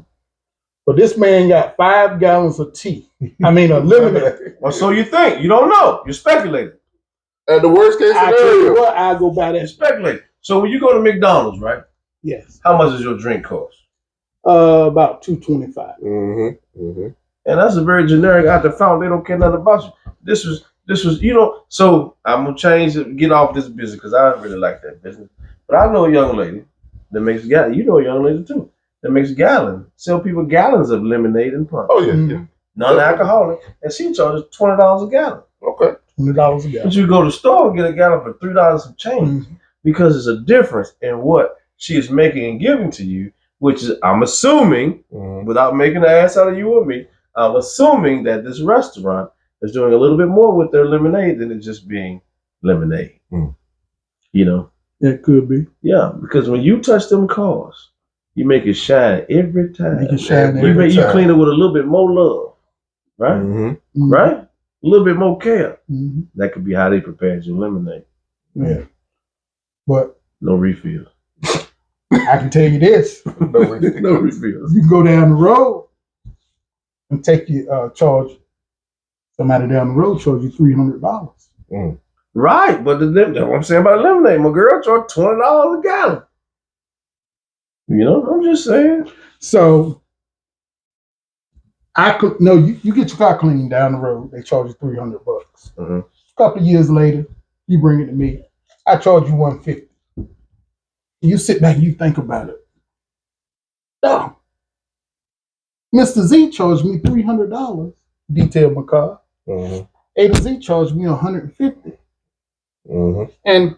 But this man got 5 gallons of tea. I mean, a lemonade. Well, so you think. You don't know. You're speculating. At the worst case I tell you scenario. what, I go by You're that. speculating. So when you go to McDonald's, right? Yes. How much does your drink cost? About $2.25. Mm-hmm. Mm-hmm. And that's a very generic out the fountain. They don't care nothing about you. This was, you know. So I'm gonna change it, get off this business because I don't really like that business. But I know a young lady that makes gallon. You know a young lady too that makes gallons. Sell people gallons of lemonade and punch. Oh yeah, yeah. Non-alcoholic, and she charges $20 a gallon. Okay. $20 a gallon. But you go to the store and get a gallon for $3 some change because there's a difference in what she is making and giving to you, which is, I'm assuming, without making an ass out of you or me, I'm assuming that this restaurant is doing a little bit more with their lemonade than it just being lemonade. You know? That could be. Yeah, because when you touch them cars, you make it shine every time. Make it shine You every you time. clean it with a little bit more love, right? Mm-hmm. Right? A little bit more care. Mm-hmm. That could be how they prepare your lemonade. Yeah. But No refills. I can tell you this. No refills. No refills. You can go down the road and take your charge somebody down the road charge you $300. Right, but that's what I'm saying about lemonade. My girl charged $20 a gallon. You know, I'm just saying. So I could you get your car cleaned down the road, they charge you $300. A couple of years later, you bring it to me, I charge you $150. You sit back and you think about it. No. Mr. Z charged me $300, detailed my car. A to Z charged me $150. And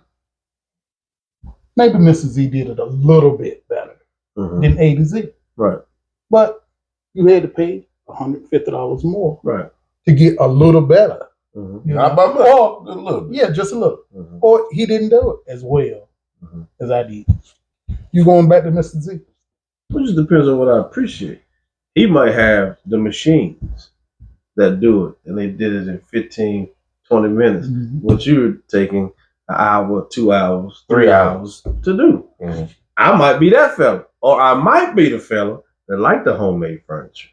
maybe Mr. Z did it a little bit better than A to Z. Right. But you had to pay $150 more Right. to get a little better. You Not know? by much. Or, Just a little bit. yeah, just a little. Or he didn't do it as well as I did. You going back to Mr. Z? It just depends on what I appreciate. He might have the machines that do it, and they did it in 15, 20 minutes. What you're taking an hour, 2 hours, 3 hours to do. I might be that fella, or I might be the fella that like the homemade furniture.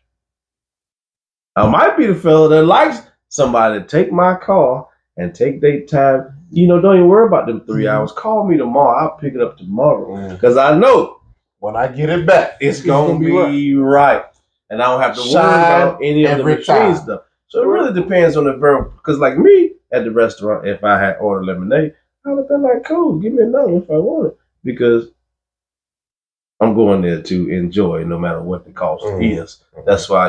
I might be the fella that likes somebody to take my car and take their time. You know, don't even worry about them 3 hours. Call me tomorrow. I'll pick it up tomorrow because I know when I get it back, it's gonna be right. And I don't have to worry about any of the machine stuff. So it really depends on the verb. Because like me at the restaurant, if I had ordered lemonade, I would have been like, cool, give me another if I want it. Because I'm going there to enjoy, no matter what the cost is. That's why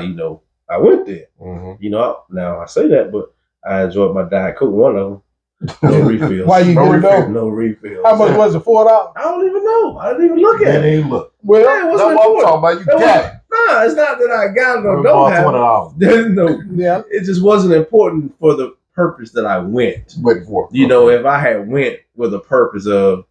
I went there. Now I say that, but I enjoyed my Diet Coke. One of them. No refills. Why you get it? No refills. How much was it? $4? I don't even know. I didn't even look at it. Ain't look. Well, Yeah, it wasn't I'm talking about you got it. Nah, it's not that I got it or don't have $20. it. No, yeah. it just wasn't important for the purpose that I went. Wait for it. If I had went with the purpose of,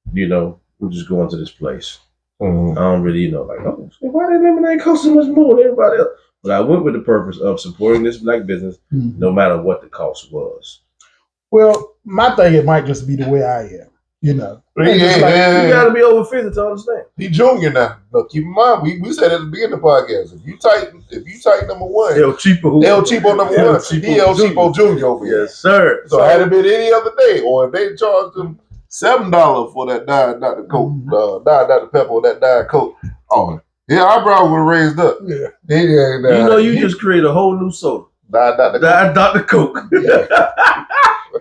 I'm just going to this place. I don't really, why did lemonade cost so much more than everybody else? But I went with the purpose of supporting this black business, no matter what the cost was. Well, my thing, it might just be the way I am, You got to be over 50 to understand. He junior now. Look, keep in mind, we said at the beginning of the podcast, if you type number one, El Cheapo number one, he El Cheapo Junior over here. Yes, sir. So had it been any other day, or if they charged him $7 for that Diet Dr. Coke, Diet Dr. Pepper, or that Diet Coke, yeah, our brow would have raised up. Yeah. You just create a whole new soda. Diet Dr. Coke.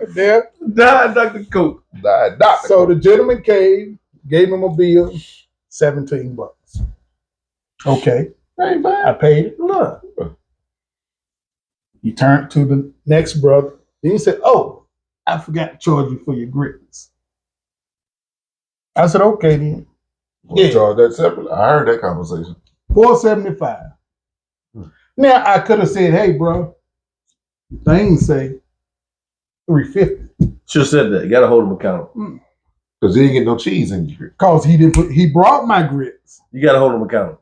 There. Diet Dr. Coke. Diet Dr. So the gentleman came, gave him a bill, $17. Okay. Ain't bad. I paid it. No. He turned to the next brother. Then he said, "Oh, I forgot to charge you for your grits." I said, "Okay then." Charge that separately. I heard that conversation. $4.75. Now I could have said, "Hey, bro, things say $3.50." Should have said that. You got to hold him accountable. Because he didn't get no cheese in your. Cause he brought my grits. You got to hold him accountable.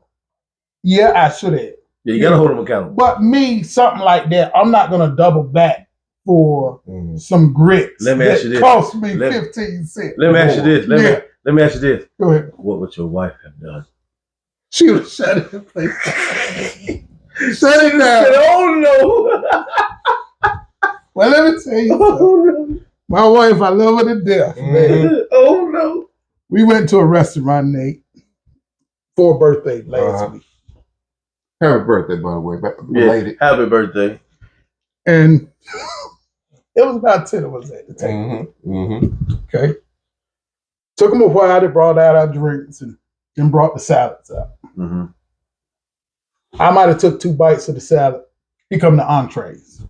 Yeah, I should have. Yeah, you got to hold him accountable. But me, something like that, I'm not gonna double back for some grits. Let me ask you this. Cost me 15 cents. Let me ask you this. Let me ask you this. Go ahead. What would your wife have done? She would shut it in place. Shut it down. Oh no. Well, let me tell you something. My wife, I love her to death, man. Oh no. We went to a restaurant, Nate, for a birthday last week. Happy birthday, by the way. Belated. Yeah, happy birthday. And it was about 10 of us at the table. Okay. Took them a while. They brought out our drinks and then brought the salads out. I might have took 2 bites of the salad. Here come the entrees.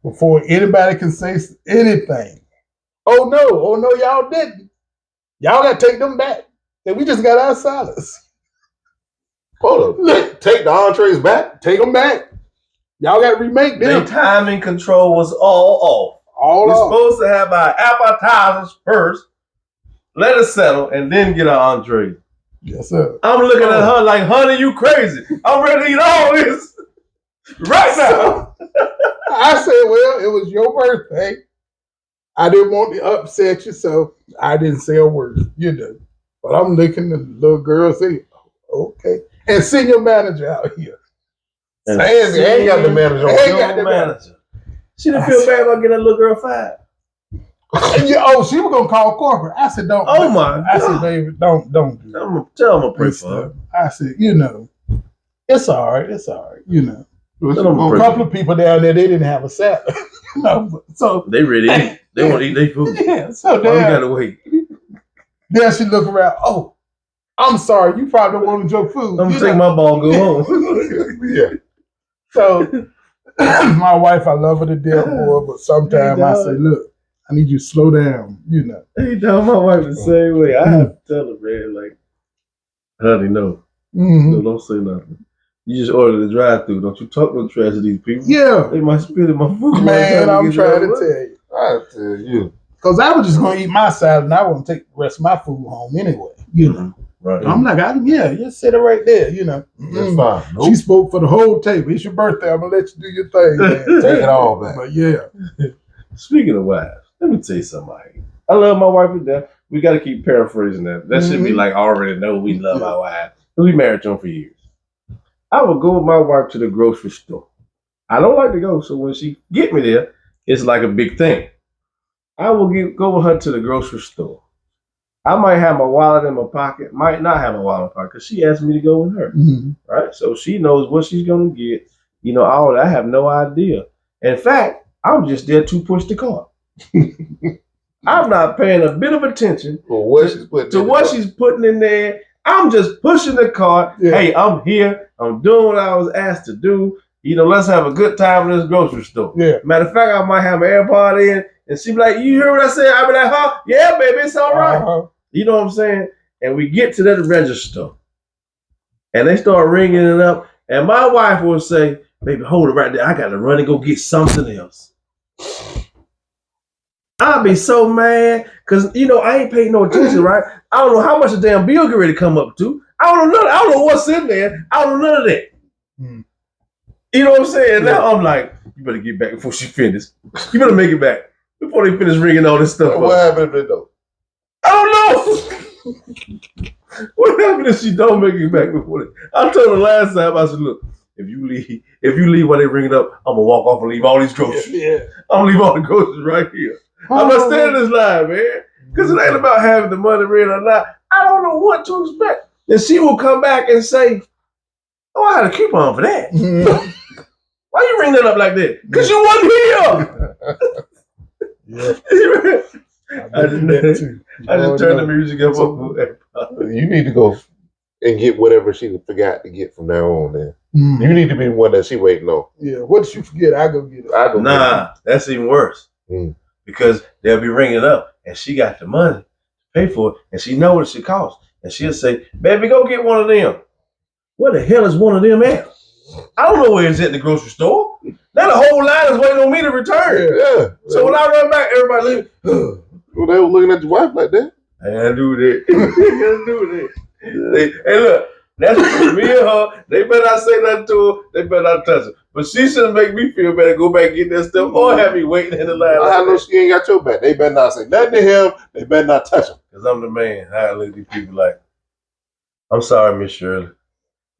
Before anybody can say anything. Oh no, y'all didn't. Y'all got to take them back. And we just got our salads. Hold up. Take the entrees back? Take them back. Y'all got to remake them. The timing control was all off. We're supposed to have our appetizers first, let it settle, and then get our entree. Yes, sir. I'm looking at her like, honey, you crazy. I'm ready to eat all this right now. I said, well, it was your birthday. I didn't want to upset you, so I didn't say a word. You know. But I'm looking at the little girl say, okay. And senior manager out here. And ain't got the manager on. Ain't got the manager. She didn't feel bad about getting that little girl fired. She was gonna call corporate. I said, don't. Oh my God. I said, baby, don't do that. I'm gonna tell them to pray for her. I said, it's all right. It's all right. A A couple of people down there, they didn't have a salad. So they ready. They want to eat their food. Yeah. So we gotta wait. Then she look around. Oh, I'm sorry. You probably wanted your food. I'm gonna take my ball and go home. Yeah. So my wife, I love her to death, boy, but sometimes I say, look, I need you to slow down. Hey, dog, my wife the same way. I have to tell her, man, like, honey, no. No, don't say nothing. You just order the drive-thru. Don't you talk no trash to these people. Yeah. They might spit in my food. Man, I'm trying to tell you. I tell you. Because I was just going to eat my salad and I want to take the rest of my food home anyway. Right. I'm like, just sit it right there, That's fine. Nope. She spoke for the whole table. It's your birthday. I'm going to let you do your thing, man. Take it all back. But yeah. Speaking of wives, let me tell you something. I love my wife to death. We got to keep paraphrasing that. That should be like, I already know we love our wives. We married them for years. I would go with my wife to the grocery store. I don't like to go, so when she get me there, it's like a big thing. I will go with her to the grocery store. I might have my wallet in my pocket, might not have my wallet in my pocket, because she asked me to go with her, right? So she knows what she's going to get. All that. I have no idea. In fact, I'm just there to push the cart. I'm not paying a bit of attention for what she's putting to what she's putting in there. I'm just pushing the cart. Yeah. Hey, I'm here. I'm doing what I was asked to do. Let's have a good time in this grocery store. Yeah. Matter of fact, I might have an AirPod in, and she be like, "You hear what I said?" I be like, "Huh? Yeah, baby, it's all right." You know what I'm saying? And we get to that register, and they start ringing it up, and my wife will say, "Baby, hold it right there. I got to run and go get something else." I'll be so mad because I ain't paying no attention, right? I don't know how much the damn bill get ready to come up to. I don't know what's in there. I don't know none of that. You know what I'm saying? Yeah. Now I'm like, you better get back before she finishes. You better make it back before they finish ringing all this stuff. What happened if they don't? I don't know. What happened if she don't make it back before they? I told her last time, I said, look, if you leave while they ring it up, I'm gonna walk off and leave all these groceries. Yeah. I'm gonna leave all the groceries right here. I'm not staying in this line, man. Because it ain't about having the money ready or not. I don't know what to expect. And she will come back and say, "Oh, I had a coupon for that." Why you ring that up like that? Because you wasn't here. I just turned the music up. You need to go and get whatever she forgot to get from now on. Then you need to be the one that she waiting on. Yeah. What did you forget? I go get it. That's even worse. Because they'll be ringing up, and she got the money to pay for it, and she know what it should cost, and she'll say, "Baby, go get one of them." Where the hell is one of them at? I don't know where it's at the grocery store. Now the whole line is waiting on me to return. Yeah. So when I run back, everybody leave. Well, they were looking at your wife like that. I gotta do that. I gotta do that. Hey, look, that's me and her. They better not say nothing to her. They better not touch her. But she shouldn't make me feel better. Go back and get that stuff, or have me waiting in the line. I know she ain't got your back. They better not say nothing to him. They better not touch him. Because I'm the man. I look at these people like, "I'm sorry, Miss Shirley."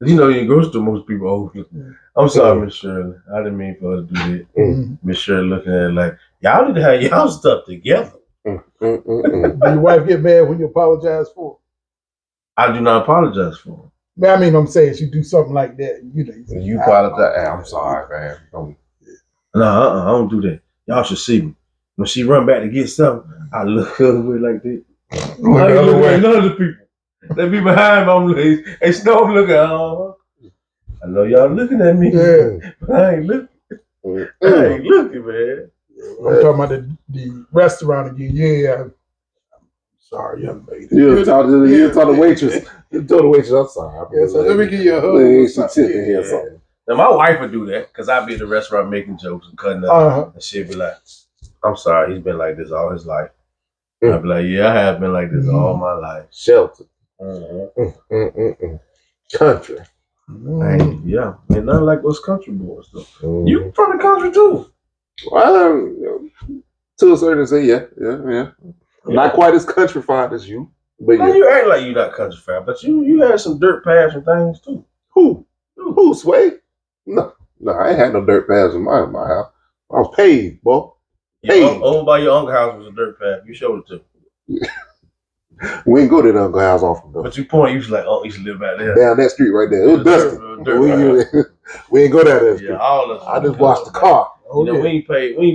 You grocery store, most people owe you. "I'm sorry, Miss Shirley. I didn't mean for her to do that." Miss Shirley looking at it like, "Y'all need to have y'all stuff together." Do your wife get mad when you apologize for her? I do not apologize for her. I mean, I'm saying she do something like that. You apologize. Hey, I'm sorry, man. No, I don't do that. Y'all should see me. When she run back to get something, I look the other way like that. I look at other people. They be behind my legs. Hey, Snow, look at I know y'all looking at me, but I ain't looking. I ain't looking, man. I'm talking about the restaurant again. Yeah. Sorry, young lady. You talk to the waitress. You told the waitress, "I'm sorry." Yeah, so let me give you a hug. Something. Now my wife would do that because I'd be at the restaurant making jokes and cutting up, and she'd be like, "I'm sorry, he's been like this all his life." I'd be like, "Yeah, I have been like this all my life." Shelter. Country. Yeah, ain't nothing like those country boys though. You from the country too? Well, to a certain extent, yeah. Not quite as countrified as you, but now, you act like you not countrified, but you had some dirt paths and things too. Who, Sway? No, I ain't had no dirt paths in my house. I was paved, boy. Owned by your uncle's house was a dirt path. You showed it to me. We ain't go to the uncle's house often though. But you point, you was like, "Oh, he used to live back there." Down that street right there. It was dusty. We ain't go down that street. Yeah, all of us. I just washed the car. We ain't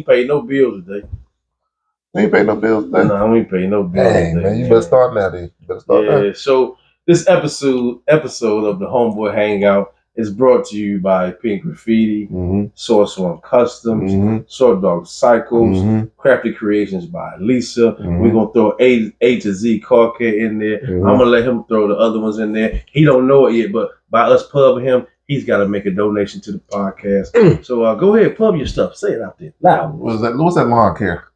paid no bills today. We ain't paid no bills today. No, we ain't paid no bills today. Man, you better start now, then. So this episode of the Homeboy Hangout is brought to you by Pink Graffiti, Source One Customs, Sword Dog Cycles, Crafty Creations by Lisa. We're gonna throw A to Z Car Care in there. I'm gonna let him throw the other ones in there. He don't know it yet, but by us pubbing him, he's got to make a donation to the podcast. So go ahead, pub your stuff. Say it out there loud. What's that lawn care?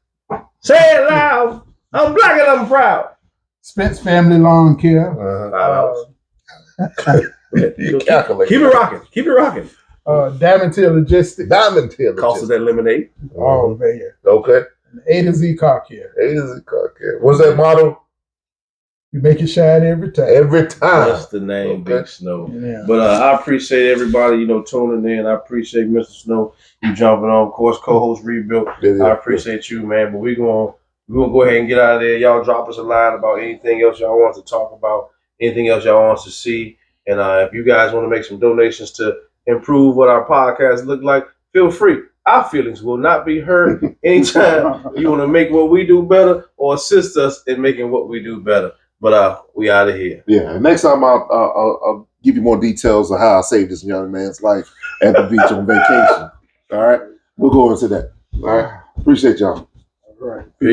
Say it loud. I'm black and I'm proud. Spence Family Lawn Care. Keep it rocking. Diamond Tail Logistics. Cost of that lemonade. Oh man. Okay. A to Z Car Care. What's that motto? You make it shine every time. That's the name, Big Snow. Yeah. But I appreciate everybody, tuning in. I appreciate Mr. Snow, you jumping on. Of course, co-host Rebuilt. I appreciate you, man. But we're gonna go ahead and get out of there. Y'all drop us a line about anything else y'all want to talk about, anything else y'all want to see. And if you guys want to make some donations to improve what our podcast look like, feel free. Our feelings will not be hurt anytime you want to make what we do better or assist us in making what we do better. But we out of here. Yeah, and next time I'll give you more details of how I saved this young man's life at the beach on vacation. All right, we'll go into that. All right, appreciate y'all. All right.